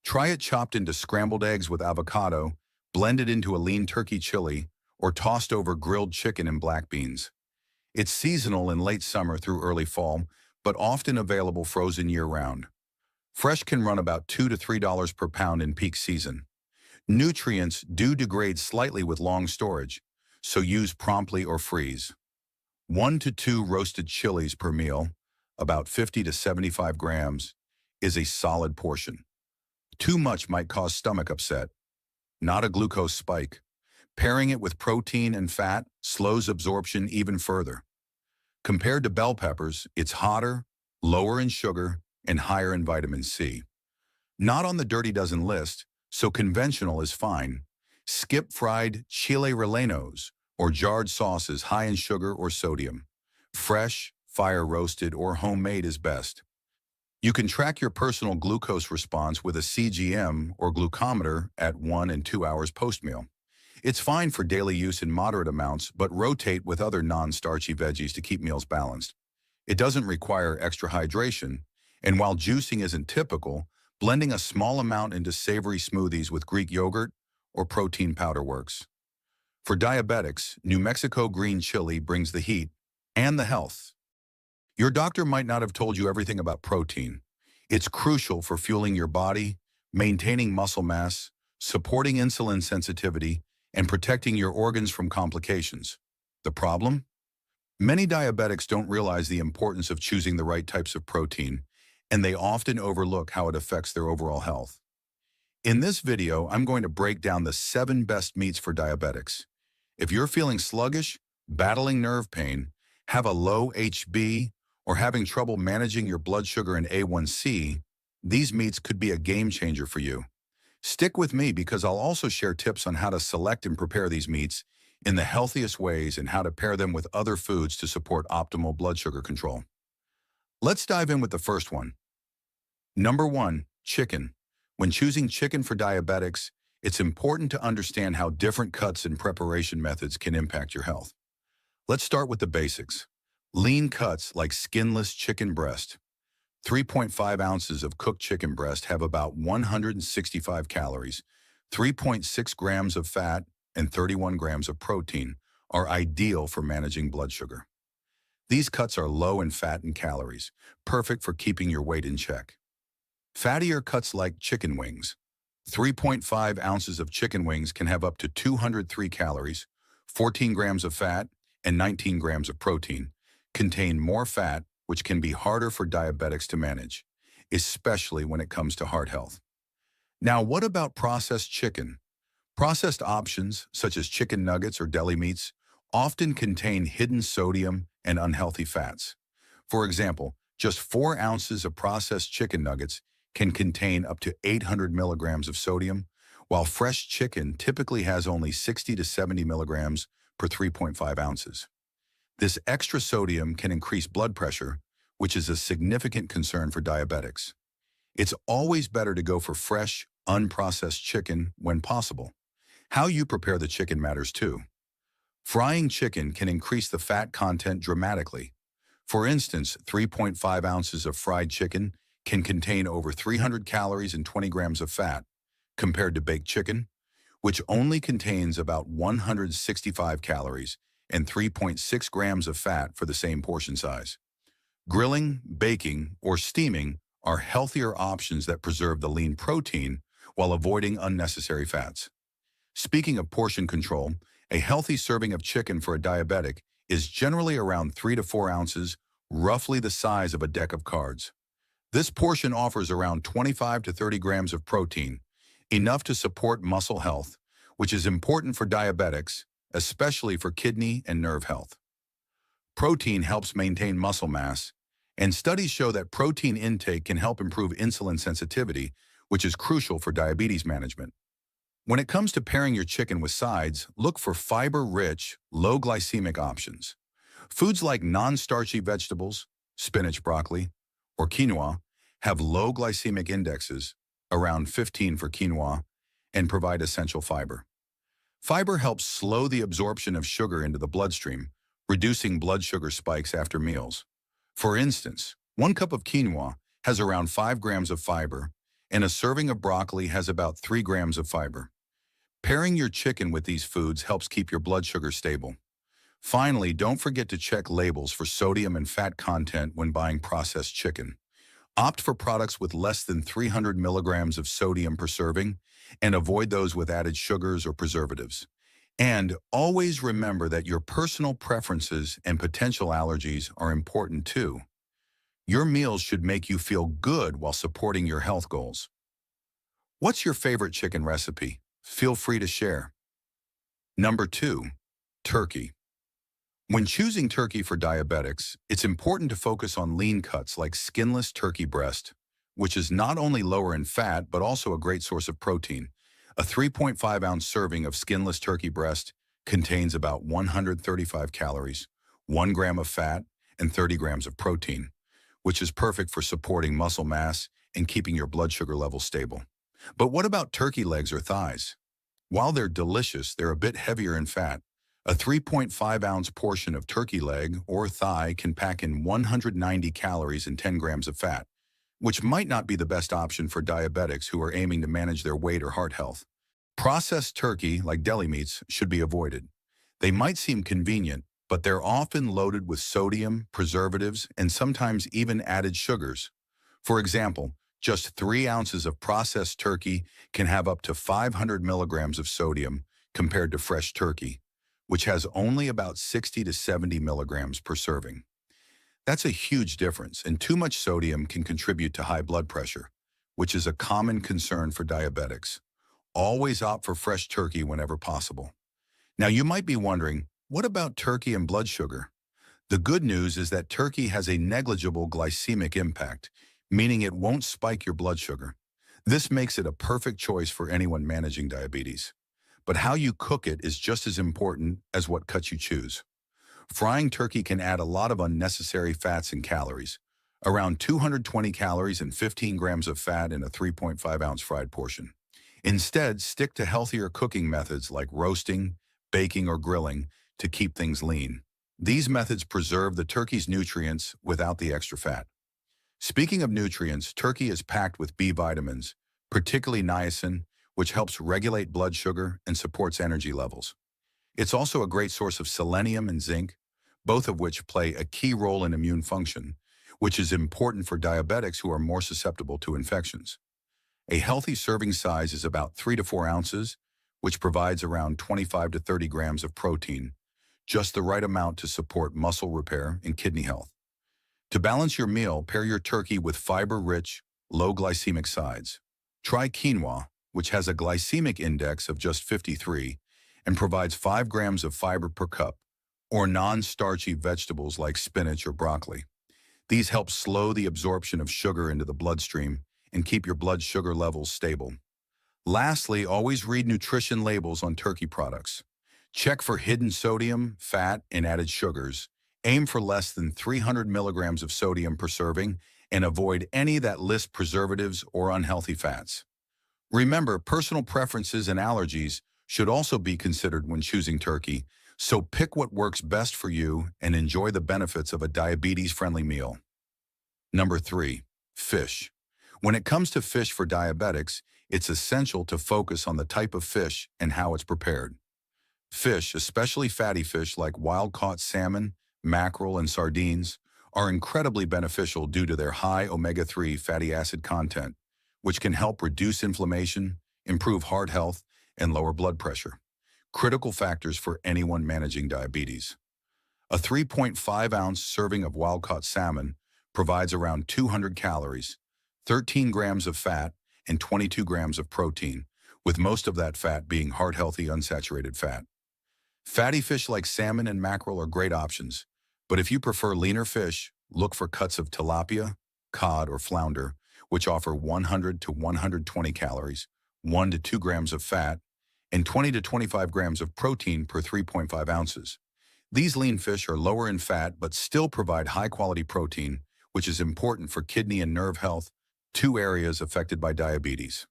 Try it chopped into scrambled eggs with avocado, blended into a lean turkey chili, or tossed over grilled chicken and black beans. It's seasonal in late summer through early fall, but often available frozen year-round. Fresh can run about $2 to $3 per pound in peak season. Nutrients do degrade slightly with long storage, so use promptly or freeze. 1 to 2 roasted chilies per meal, about 50 to 75 grams, is a solid portion. Too much might cause stomach upset, not a glucose spike. Pairing it with protein and fat slows absorption even further. Compared to bell peppers, it's hotter, lower in sugar, and higher in vitamin C. Not on the Dirty Dozen list, so conventional is fine. Skip fried chile rellenos or jarred sauces high in sugar or sodium. Fresh, fire-roasted, or homemade is best. You can track your personal glucose response with a CGM or glucometer at 1 and 2 hours post-meal. It's fine for daily use in moderate amounts, but rotate with other non-starchy veggies to keep meals balanced. It doesn't require extra hydration, and while juicing isn't typical, blending a small amount into savory smoothies with Greek yogurt or protein powder works. For diabetics, New Mexico green chili brings the heat and the health. Your doctor might not have told you everything about protein. It's crucial for fueling your body, maintaining muscle mass, supporting insulin sensitivity, and protecting your organs from complications. The problem? Many diabetics don't realize the importance of choosing the right types of protein, and they often overlook how it affects their overall health. In this video, I'm going to break down the 7 best meats for diabetics. If you're feeling sluggish, battling nerve pain, have a low HB, or having trouble managing your blood sugar and A1C, these meats could be a game changer for you. Stick with me because I'll also share tips on how to select and prepare these meats in the healthiest ways and how to pair them with other foods to support optimal blood sugar control. Let's dive in with the first one. Number 1, chicken. When choosing chicken for diabetics, it's important to understand how different cuts and preparation methods can impact your health. Let's start with the basics. Lean cuts like skinless chicken breast. 3.5 ounces of cooked chicken breast have about 165 calories, 3.6 grams of fat, and 31 grams of protein are ideal for managing blood sugar. These cuts are low in fat and calories, perfect for keeping your weight in check. Fattier cuts like chicken wings. 3.5 ounces of chicken wings can have up to 203 calories, 14 grams of fat, and 19 grams of protein, contain more fat, which can be harder for diabetics to manage, especially when it comes to heart health. Now, what about processed chicken? Processed options, such as chicken nuggets or deli meats, often contain hidden sodium and unhealthy fats. For example, just 4 ounces of processed chicken nuggets can contain up to 800 milligrams of sodium, while fresh chicken typically has only 60 to 70 milligrams per 3.5 ounces. This extra sodium can increase blood pressure, which is a significant concern for diabetics. It's always better to go for fresh, unprocessed chicken when possible. How you prepare the chicken matters too. Frying chicken can increase the fat content dramatically. For instance, 3.5 ounces of fried chicken can contain over 300 calories and 20 grams of fat, compared to baked chicken, which only contains about 165 calories and 3.6 grams of fat for the same portion size. Grilling, baking, or steaming are healthier options that preserve the lean protein while avoiding unnecessary fats. Speaking of portion control, a healthy serving of chicken for a diabetic is generally around 3 to 4 ounces, roughly the size of a deck of cards. This portion offers around 25 to 30 grams of protein, enough to support muscle health, which is important for diabetics, especially for kidney and nerve health. Protein helps maintain muscle mass, and studies show that protein intake can help improve insulin sensitivity, which is crucial for diabetes management. When it comes to pairing your chicken with sides, look for fiber-rich, low-glycemic options. Foods like non-starchy vegetables, spinach, broccoli, or quinoa have low glycemic indexes, around 15 for quinoa, and provide essential fiber. Fiber helps slow the absorption of sugar into the bloodstream, reducing blood sugar spikes after meals. For instance, 1 cup of quinoa has around 5 grams of fiber, and a serving of broccoli has about 3 grams of fiber. Pairing your chicken with these foods helps keep your blood sugar stable. Finally, don't forget to check labels for sodium and fat content when buying processed chicken. Opt for products with less than 300 milligrams of sodium per serving, and avoid those with added sugars or preservatives. And always remember that your personal preferences and potential allergies are important too. Your meals should make you feel good while supporting your health goals. What's your favorite chicken recipe? Feel free to share. Number 2. Turkey. When choosing turkey for diabetics, it's important to focus on lean cuts like skinless turkey breast, which is not only lower in fat but also a great source of protein. A 3.5-ounce serving of skinless turkey breast contains about 135 calories, 1 gram of fat, and 30 grams of protein, which is perfect for supporting muscle mass and keeping your blood sugar levels stable. But what about turkey legs or thighs? While they're delicious, they're a bit heavier in fat. A 3.5-ounce portion of turkey leg or thigh can pack in 190 calories and 10 grams of fat, which might not be the best option for diabetics who are aiming to manage their weight or heart health. Processed turkey, like deli meats, should be avoided. They might seem convenient, but they're often loaded with sodium, preservatives, and sometimes even added sugars. For example, just 3 ounces of processed turkey can have up to 500 milligrams of sodium compared to fresh turkey, which has only about 60 to 70 milligrams per serving. That's a huge difference, and too much sodium can contribute to high blood pressure, which is a common concern for diabetics. Always opt for fresh turkey whenever possible. Now you might be wondering, what about turkey and blood sugar? The good news is that turkey has a negligible glycemic impact, meaning it won't spike your blood sugar. This makes it a perfect choice for anyone managing diabetes. But how you cook it is just as important as what cuts you choose. Frying turkey can add a lot of unnecessary fats and calories, around 220 calories and 15 grams of fat in a 3.5-ounce fried portion. Instead, stick to healthier cooking methods like roasting, baking, or grilling to keep things lean. These methods preserve the turkey's nutrients without the extra fat. Speaking of nutrients, turkey is packed with B vitamins, particularly niacin, which helps regulate blood sugar and supports energy levels. It's also a great source of selenium and zinc, both of which play a key role in immune function, which is important for diabetics who are more susceptible to infections. A healthy serving size is about 3 to 4 ounces, which provides around 25 to 30 grams of protein, just the right amount to support muscle repair and kidney health. To balance your meal, pair your turkey with fiber-rich, low glycemic sides. Try quinoa, which has a glycemic index of just 53 and provides 5 grams of fiber per cup, or non-starchy vegetables like spinach or broccoli. These help slow the absorption of sugar into the bloodstream and keep your blood sugar levels stable. Lastly, always read nutrition labels on turkey products. Check for hidden sodium, fat, and added sugars. Aim for less than 300 milligrams of sodium per serving and avoid any that list preservatives or unhealthy fats. Remember, personal preferences and allergies should also be considered when choosing turkey, so pick what works best for you and enjoy the benefits of a diabetes-friendly meal. Number 3. Fish. When it comes to fish for diabetics, it's essential to focus on the type of fish and how it's prepared. Fish, especially fatty fish like wild-caught salmon, mackerel, and sardines, are incredibly beneficial due to their high omega-3 fatty acid content, which can help reduce inflammation, improve heart health, and lower blood pressure. Critical factors for anyone managing diabetes. A 3.5-ounce serving of wild-caught salmon provides around 200 calories, 13 grams of fat, and 22 grams of protein, with most of that fat being heart-healthy unsaturated fat. Fatty fish like salmon and mackerel are great options, but if you prefer leaner fish, look for cuts of tilapia, cod, or flounder, which offer 100 to 120 calories, 1 to 2 grams of fat, and 20 to 25 grams of protein per 3.5 ounces. These lean fish are lower in fat but still provide high-quality protein, which is important for kidney and nerve health, 2 areas affected by diabetes.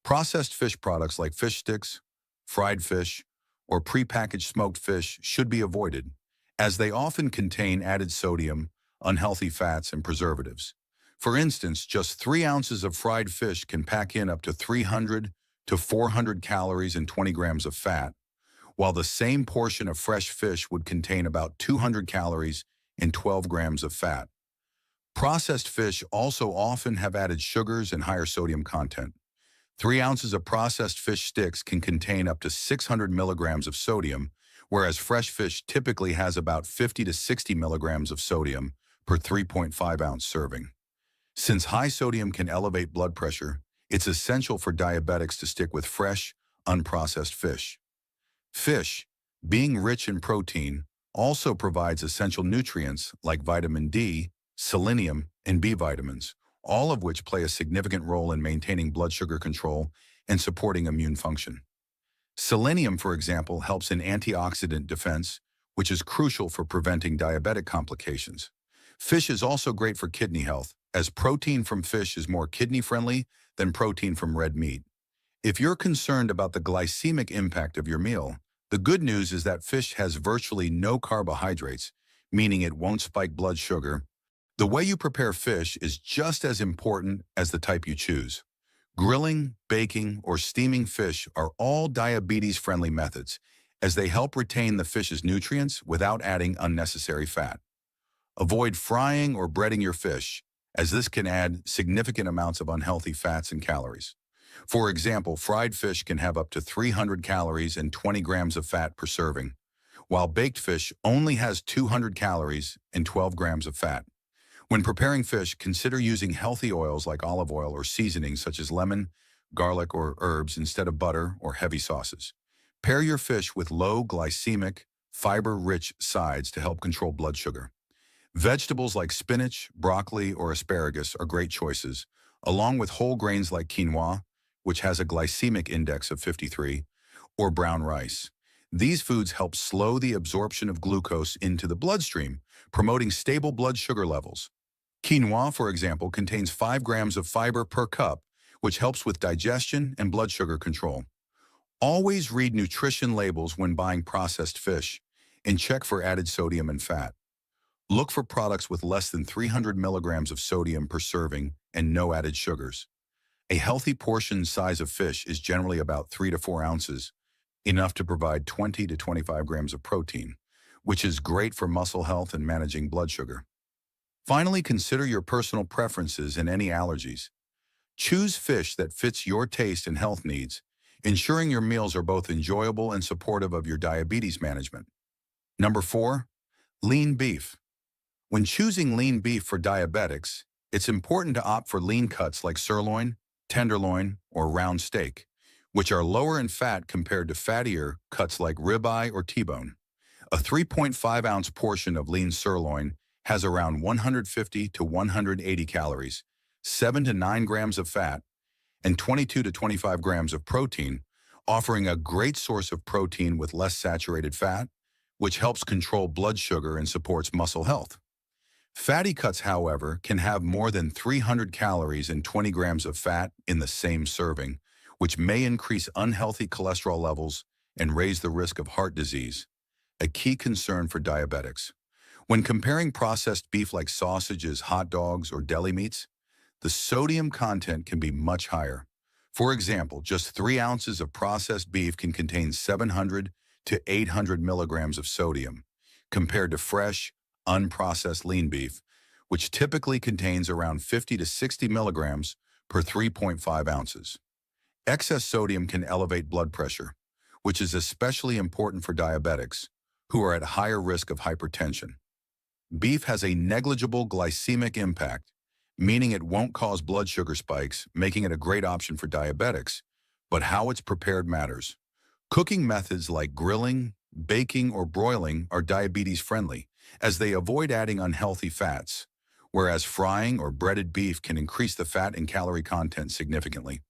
Processed fish products like fish sticks, fried fish, or prepackaged smoked fish should be avoided, as they often contain added sodium, unhealthy fats, and preservatives. For instance, just 3 ounces of fried fish can pack in up to 300 to 400 calories and 20 grams of fat, while the same portion of fresh fish would contain about 200 calories and 12 grams of fat. Processed fish also often have added sugars and higher sodium content. 3 ounces of processed fish sticks can contain up to 600 milligrams of sodium, whereas fresh fish typically has about 50 to 60 milligrams of sodium per 3.5-ounce serving. Since high sodium can elevate blood pressure, it's essential for diabetics to stick with fresh, unprocessed fish. Fish, being rich in protein, also provides essential nutrients like vitamin D, selenium, and B vitamins, all of which play a significant role in maintaining blood sugar control and supporting immune function. Selenium, for example, helps in antioxidant defense, which is crucial for preventing diabetic complications. Fish is also great for kidney health, as protein from fish is more kidney-friendly than protein from red meat. If you're concerned about the glycemic impact of your meal, the good news is that fish has virtually no carbohydrates, meaning it won't spike blood sugar. The way you prepare fish is just as important as the type you choose. Grilling, baking, or steaming fish are all diabetes-friendly methods, as they help retain the fish's nutrients without adding unnecessary fat. Avoid frying or breading your fish, as this can add significant amounts of unhealthy fats and calories. For example, fried fish can have up to 300 calories and 20 grams of fat per serving, while baked fish only has 200 calories and 12 grams of fat. When preparing fish, consider using healthy oils like olive oil or seasonings such as lemon, garlic, or herbs instead of butter or heavy sauces. Pair your fish with low glycemic, fiber-rich sides to help control blood sugar. Vegetables like spinach, broccoli, or asparagus are great choices, along with whole grains like quinoa, which has a glycemic index of 53, or brown rice. These foods help slow the absorption of glucose into the bloodstream, promoting stable blood sugar levels. Quinoa, for example, contains 5 grams of fiber per cup, which helps with digestion and blood sugar control. Always read nutrition labels when buying processed fish, and check for added sodium and fat. Look for products with less than 300 milligrams of sodium per serving and no added sugars. A healthy portion size of fish is generally about 3 to 4 ounces, enough to provide 20 to 25 grams of protein, which is great for muscle health and managing blood sugar. Finally, consider your personal preferences and any allergies. Choose fish that fits your taste and health needs, ensuring your meals are both enjoyable and supportive of your diabetes management. Number 4, lean beef. When choosing lean beef for diabetics, it's important to opt for lean cuts like sirloin, tenderloin, or round steak, which are lower in fat compared to fattier cuts like ribeye or T-bone. A 3.5-ounce portion of lean sirloin has around 150 to 180 calories, 7 to 9 grams of fat, and 22 to 25 grams of protein, offering a great source of protein with less saturated fat, which helps control blood sugar and supports muscle health. Fatty cuts, however, can have more than 300 calories and 20 grams of fat in the same serving, which may increase unhealthy cholesterol levels and raise the risk of heart disease, a key concern for diabetics. When comparing processed beef like sausages, hot dogs, or deli meats, the sodium content can be much higher. For example, just 3 ounces of processed beef can contain 700 to 800 milligrams of sodium, compared to fresh, unprocessed lean beef, which typically contains around 50 to 60 milligrams per 3.5 ounces. Excess sodium can elevate blood pressure, which is especially important for diabetics, who are at higher risk of hypertension. Beef has a negligible glycemic impact, meaning it won't cause blood sugar spikes, making it a great option for diabetics, but how it's prepared matters. Cooking methods like grilling, baking, or broiling are diabetes-friendly, as they avoid adding unhealthy fats, whereas frying or breaded beef can increase the fat and calorie content significantly.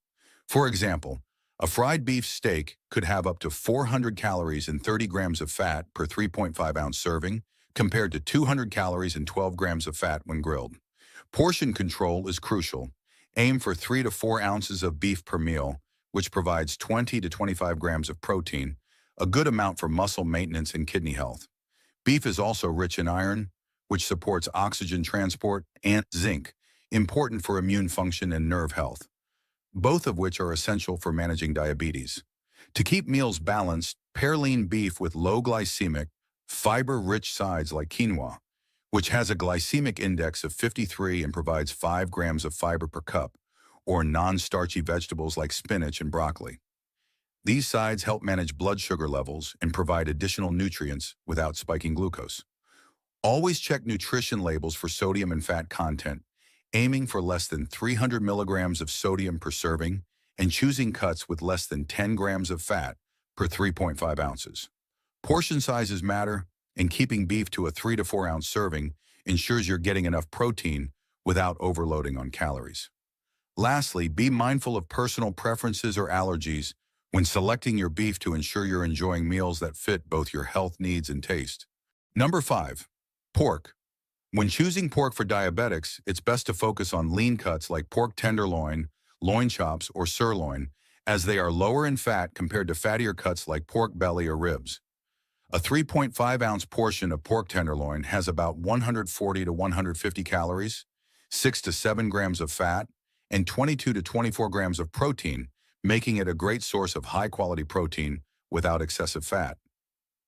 For example, a fried beef steak could have up to 400 calories and 30 grams of fat per 3.5-ounce serving, compared to 200 calories and 12 grams of fat when grilled. Portion control is crucial. Aim for 3 to 4 ounces of beef per meal, which provides 20 to 25 grams of protein, a good amount for muscle maintenance and kidney health. Beef is also rich in iron, which supports oxygen transport, and zinc, important for immune function and nerve health, both of which are essential for managing diabetes. To keep meals balanced, pair lean beef with low glycemic, fiber-rich sides like quinoa, which has a glycemic index of 53 and provides 5 grams of fiber per cup, or non-starchy vegetables like spinach and broccoli. These sides help manage blood sugar levels and provide additional nutrients without spiking glucose. Always check nutrition labels for sodium and fat content, aiming for less than 300 milligrams of sodium per serving and choosing cuts with less than 10 grams of fat per 3.5 ounces. Portion sizes matter, and keeping beef to a 3 to 4 ounce serving ensures you're getting enough protein without overloading on calories. Lastly, be mindful of personal preferences or allergies when selecting your beef to ensure you're enjoying meals that fit both your health needs and taste. Number 5. Pork. When choosing pork for diabetics, it's best to focus on lean cuts like pork tenderloin, loin chops, or sirloin, as they are lower in fat compared to fattier cuts like pork belly or ribs. A 3.5-ounce portion of pork tenderloin has about 140 to 150 calories, 6 to 7 grams of fat, and 22 to 24 grams of protein, making it a great source of high-quality protein without excessive fat.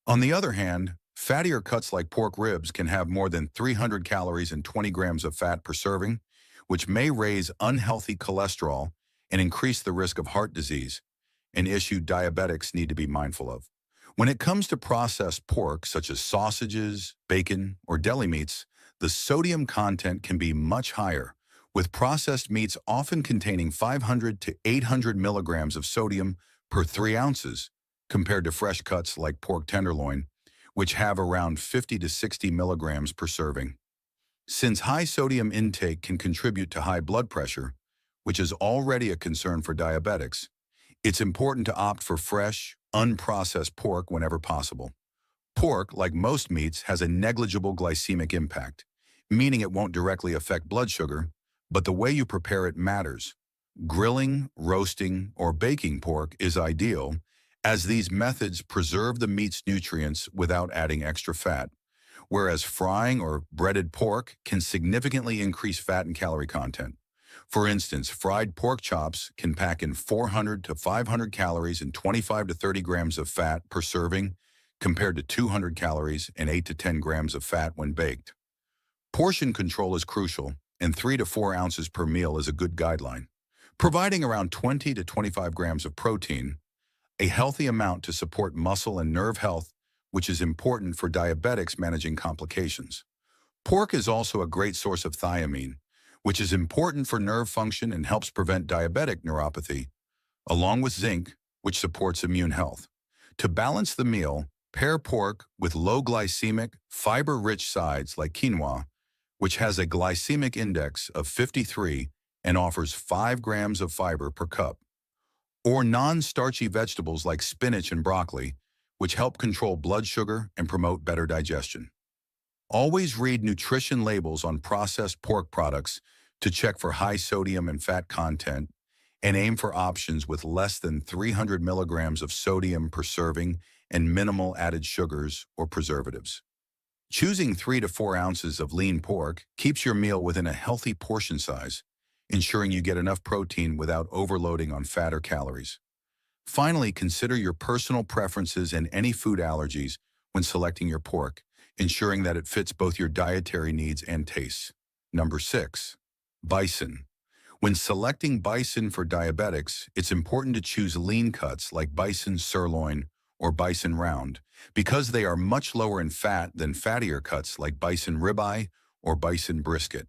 On the other hand, fattier cuts like pork ribs can have more than 300 calories and 20 grams of fat per serving, which may raise unhealthy cholesterol and increase the risk of heart disease, an issue diabetics need to be mindful of. When it comes to processed pork, such as sausages, bacon, or deli meats, the sodium content can be much higher, with processed meats often containing 500 to 800 milligrams of sodium per 3 ounces, compared to fresh cuts like pork tenderloin, which have around 50 to 60 milligrams per serving. Since high sodium intake can contribute to high blood pressure, which is already a concern for diabetics, it's important to opt for fresh, unprocessed pork whenever possible. Pork, like most meats, has a negligible glycemic impact, meaning it won't directly affect blood sugar, but the way you prepare it matters. Grilling, roasting, or baking pork is ideal, as these methods preserve the meat's nutrients without adding extra fat, whereas frying or breaded pork can significantly increase fat and calorie content. For instance, fried pork chops can pack in 400 to 500 calories and 25 to 30 grams of fat per serving, compared to 200 calories and 8 to 10 grams of fat when baked. Portion control is crucial, and 3 to 4 ounces per meal is a good guideline, providing around 20 to 25 grams of protein, a healthy amount to support muscle and nerve health, which is important for diabetics managing complications. Pork is also a great source of thiamine, which is important for nerve function and helps prevent diabetic neuropathy, along with zinc, which supports immune health. To balance the meal, pair pork with low glycemic, fiber-rich sides like quinoa, which has a glycemic index of 53 and offers 5 grams of fiber per cup, or non-starchy vegetables like spinach and broccoli, which help control blood sugar and promote better digestion. Always read nutrition labels on processed pork products to check for high sodium and fat content, and aim for options with less than 300 milligrams of sodium per serving and minimal added sugars or preservatives. Choosing 3 to 4 ounces of lean pork keeps your meal within a healthy portion size, ensuring you get enough protein without overloading on fat or calories. Finally, consider your personal preferences and any food allergies when selecting your pork, ensuring that it fits both your dietary needs and tastes. Number 6. Bison. When selecting bison for diabetics, it's important to choose lean cuts like bison sirloin or bison round, because they are much lower in fat than fattier cuts like bison ribeye or bison brisket.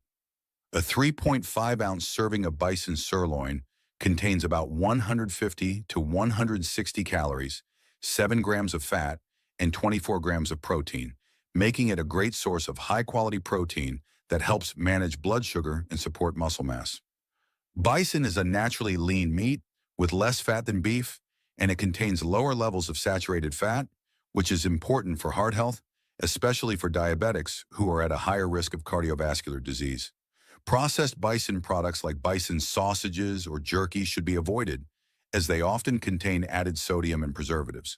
A 3.5-ounce serving of bison sirloin contains about 150 to 160 calories, 7 grams of fat, and 24 grams of protein, making it a great source of high-quality protein that helps manage blood sugar and support muscle mass. Bison is a naturally lean meat with less fat than beef, and it contains lower levels of saturated fat, which is important for heart health, especially for diabetics who are at a higher risk of cardiovascular disease. Processed bison products like bison sausages or jerky should be avoided, as they often contain added sodium and preservatives.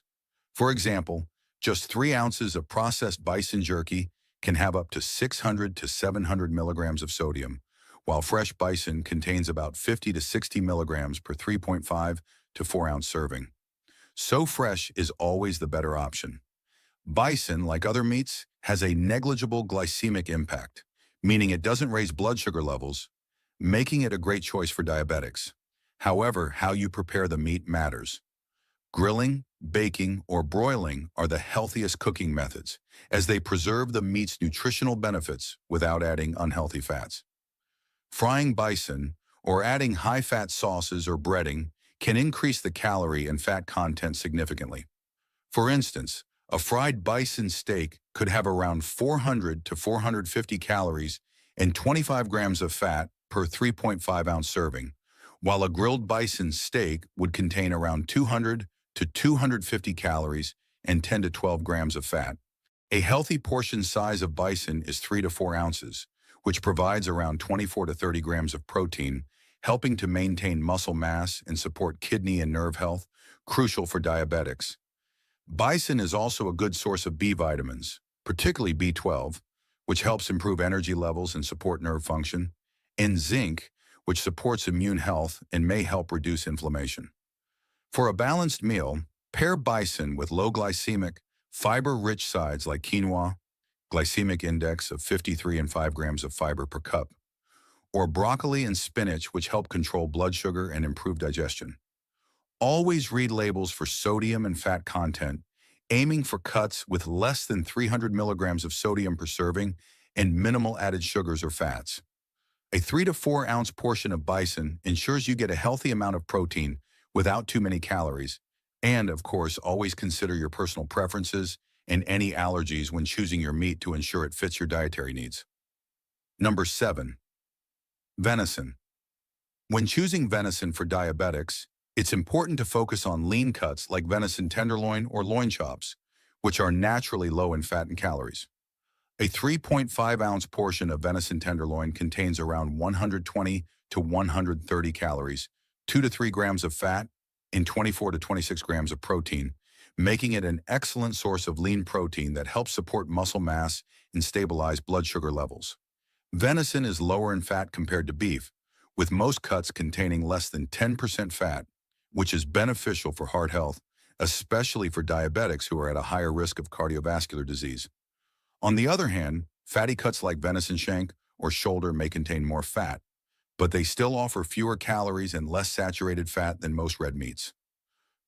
For example, just 3 ounces of processed bison jerky can have up to 600 to 700 milligrams of sodium, while fresh bison contains about 50 to 60 milligrams per 3.5 to 4 ounce serving. So fresh is always the better option. Bison, like other meats, has a negligible glycemic impact, meaning it doesn't raise blood sugar levels, making it a great choice for diabetics. However, how you prepare the meat matters. Grilling, baking, or broiling are the healthiest cooking methods, as they preserve the meat's nutritional benefits without adding unhealthy fats. Frying bison or adding high-fat sauces or breading can increase the calorie and fat content significantly. For instance, a fried bison steak could have around 400 to 450 calories and 25 grams of fat per 3.5-ounce serving, while a grilled bison steak would contain around 200 to 250 calories and 10 to 12 grams of fat. A healthy portion size of bison is 3 to 4 ounces, which provides around 24 to 30 grams of protein, helping to maintain muscle mass and support kidney and nerve health, crucial for diabetics. Bison is also a good source of B vitamins, particularly B12, which helps improve energy levels and support nerve function, and zinc, which supports immune health and may help reduce inflammation. For a balanced meal, pair bison with low glycemic, fiber-rich sides like quinoa, glycemic index of 53 and 5 grams of fiber per cup, or broccoli and spinach, which help control blood sugar and improve digestion. Always read labels for sodium and fat content, aiming for cuts with less than 300 milligrams of sodium per serving and minimal added sugars or fats. A 3 to 4 ounce portion of bison ensures you get a healthy amount of protein without too many calories. And, of course, always consider your personal preferences and any allergies when choosing your meat to ensure it fits your dietary needs. Number 7. Venison. When choosing venison for diabetics, it's important to focus on lean cuts like venison tenderloin or loin chops, which are naturally low in fat and calories. A 3.5-ounce portion of venison tenderloin contains around 120 to 130 calories, 2 to 3 grams of fat, and 24 to 26 grams of protein, making it an excellent source of lean protein that helps support muscle mass and stabilize blood sugar levels. Venison is lower in fat compared to beef, with most cuts containing less than 10% fat, which is beneficial for heart health, especially for diabetics who are at a higher risk of cardiovascular disease. On the other hand, fatty cuts like venison shank or shoulder may contain more fat, but they still offer fewer calories and less saturated fat than most red meats.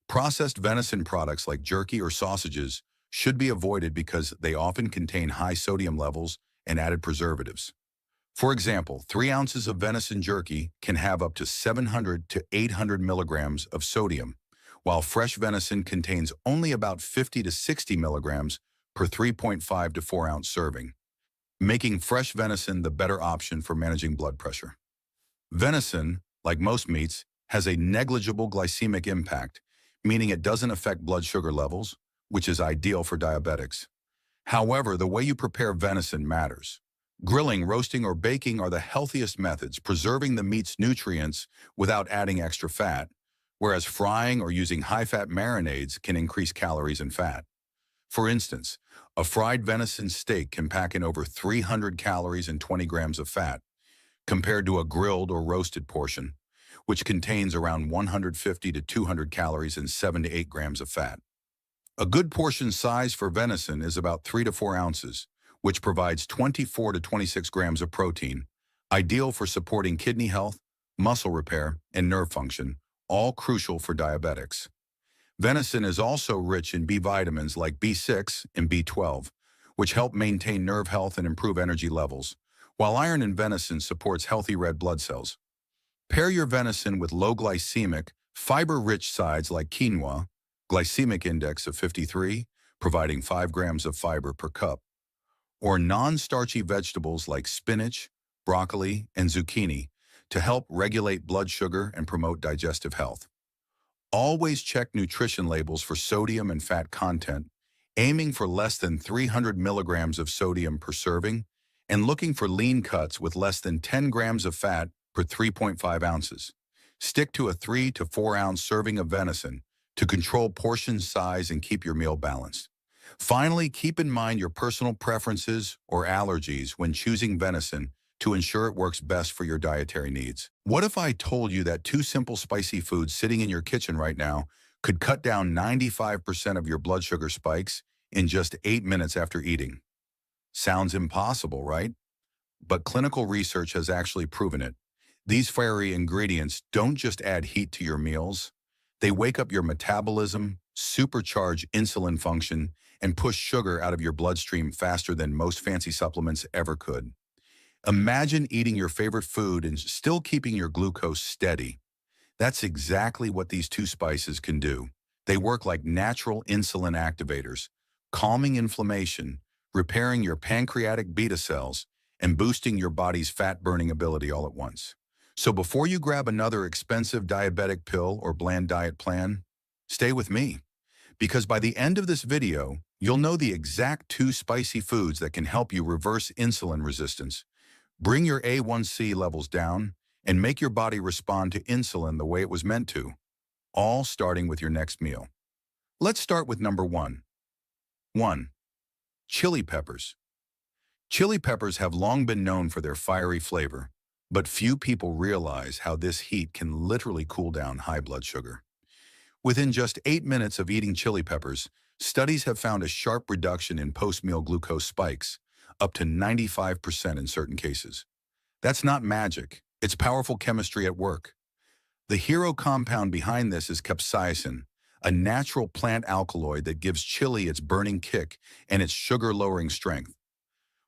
Processed venison products like jerky or sausages should be avoided because they often contain high sodium levels and added preservatives. For example, 3 ounces of venison jerky can have up to 700 to 800 milligrams of sodium, while fresh venison contains only about 50 to 60 milligrams per 3.5 to 4 ounce serving, making fresh venison the better option for managing blood pressure. Venison, like most meats, has a negligible glycemic impact, meaning it doesn't affect blood sugar levels, which is ideal for diabetics. However, the way you prepare venison matters. Grilling, roasting, or baking are the healthiest methods, preserving the meat's nutrients without adding extra fat, whereas frying or using high-fat marinades can increase calories and fat. For instance, a fried venison steak can pack in over 300 calories and 20 grams of fat, compared to a grilled or roasted portion, which contains around 150 to 200 calories and 7 to 8 grams of fat. A good portion size for venison is about 3 to 4 ounces, which provides 24 to 26 grams of protein, ideal for supporting kidney health, muscle repair, and nerve function, all crucial for diabetics. Venison is also rich in B vitamins like B6 and B12, which help maintain nerve health and improve energy levels, while iron in venison supports healthy red blood cells. Pair your venison with low glycemic, fiber-rich sides like quinoa, glycemic index of 53, providing 5 grams of fiber per cup, or non-starchy vegetables like spinach, broccoli, and zucchini to help regulate blood sugar and promote digestive health. Always check nutrition labels for sodium and fat content, aiming for less than 300 milligrams of sodium per serving, and looking for lean cuts with less than 10 grams of fat per 3.5 ounces. Stick to a 3 to 4 ounce serving of venison to control portion size and keep your meal balanced. Finally, keep in mind your personal preferences or allergies when choosing venison to ensure it works best for your dietary needs. What if I told you that 2 simple spicy foods sitting in your kitchen right now could cut down 95% of your blood sugar spikes in just 8 minutes after eating? Sounds impossible, right? But clinical research has actually proven it. These fiery ingredients don't just add heat to your meals, They wake up your metabolism, supercharge insulin function, and push sugar out of your bloodstream faster than most fancy supplements ever could. Imagine eating your favorite food and still keeping your glucose steady. That's exactly what these two spices can do. They work like natural insulin activators, calming inflammation, repairing your pancreatic beta cells, and boosting your body's fat-burning ability all at once. So before you grab another expensive diabetic pill or bland diet plan, stay with me, because by the end of this video, you'll know the exact two spicy foods that can help you reverse insulin resistance, bring your A1C levels down, and make your body respond to insulin the way it was meant to, all starting with your next meal. Let's start with number one. 1. Chili peppers. Chili peppers have long been known for their fiery flavor, but few people realize how this heat can literally cool down high blood sugar. Within just 8 minutes of eating chili peppers, studies have found a sharp reduction in post-meal glucose spikes, up to 95% in certain cases. That's not magic. It's powerful chemistry at work. The hero compound behind this is capsaicin, a natural plant alkaloid that gives chili its burning kick and its sugar-lowering strength.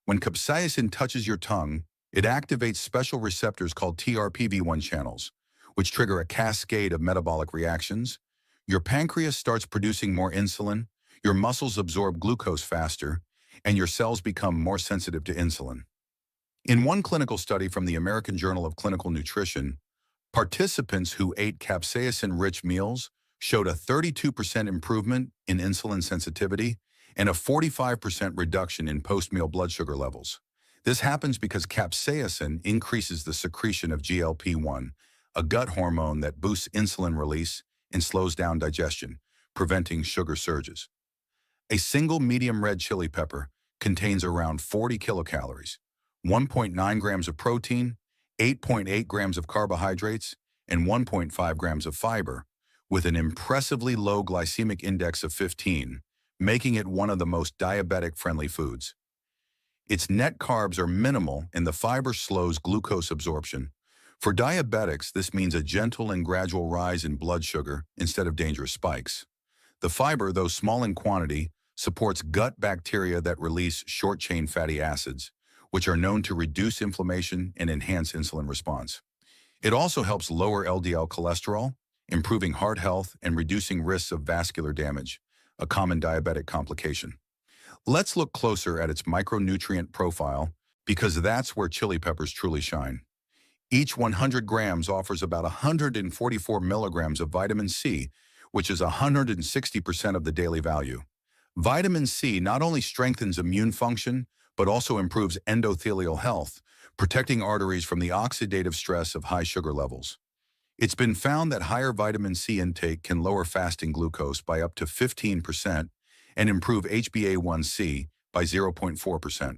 When capsaicin touches your tongue, it activates special receptors called TRPV1 channels, which trigger a cascade of metabolic reactions. Your pancreas starts producing more insulin, your muscles absorb glucose faster, and your cells become more sensitive to insulin. In one clinical study from the American Journal of Clinical Nutrition, participants who ate capsaicin-rich meals showed a 32% improvement in insulin sensitivity and a 45% reduction in post-meal blood sugar levels. This happens because capsaicin increases the secretion of GLP-1, a gut hormone that boosts insulin release and slows down digestion, preventing sugar surges. A single medium red chili pepper contains around 40 kilocalories, 1.9 grams of protein, 8.8 grams of carbohydrates, and 1.5 grams of fiber, with an impressively low glycemic index of 15, making it one of the most diabetic-friendly foods. Its net carbs are minimal and the fiber slows glucose absorption. For diabetics, this means a gentle and gradual rise in blood sugar instead of dangerous spikes. The fiber, though small in quantity, supports gut bacteria that release short-chain fatty acids, which are known to reduce inflammation and enhance insulin response. It also helps lower LDL cholesterol, improving heart health and reducing risks of vascular damage, a common diabetic complication. Let's look closer at its micronutrient profile, because that's where chili peppers truly shine. Each 100 grams offers about 144 milligrams of vitamin C, which is 160% of the daily value. Vitamin C not only strengthens immune function, but also improves endothelial health, protecting arteries from the oxidative stress of high sugar levels. It's been found that higher vitamin C intake can lower fasting glucose by up to 15% and improve HbA1c by 0.4%.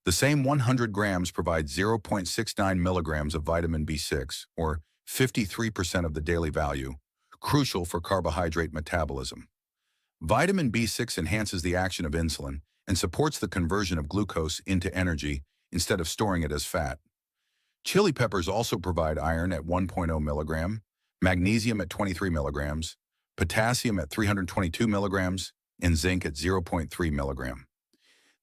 The same 100 grams provides 0.69 milligrams of vitamin B6, or 53% of the daily value, crucial for carbohydrate metabolism. Vitamin B6 enhances the action of insulin and supports the conversion of glucose into energy instead of storing it as fat. Chili peppers also provide iron at 1.0 milligram, magnesium at 23 milligrams, potassium at 322 milligrams, and zinc at 0.3 milligram.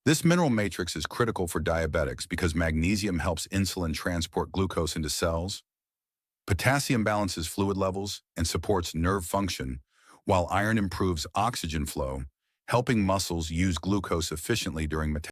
This mineral matrix is critical for diabetics because magnesium helps insulin transport glucose into cells, potassium balances fluid levels and supports nerve function, while iron improves oxygen flow, helping muscles use glucose efficiently during metabolism.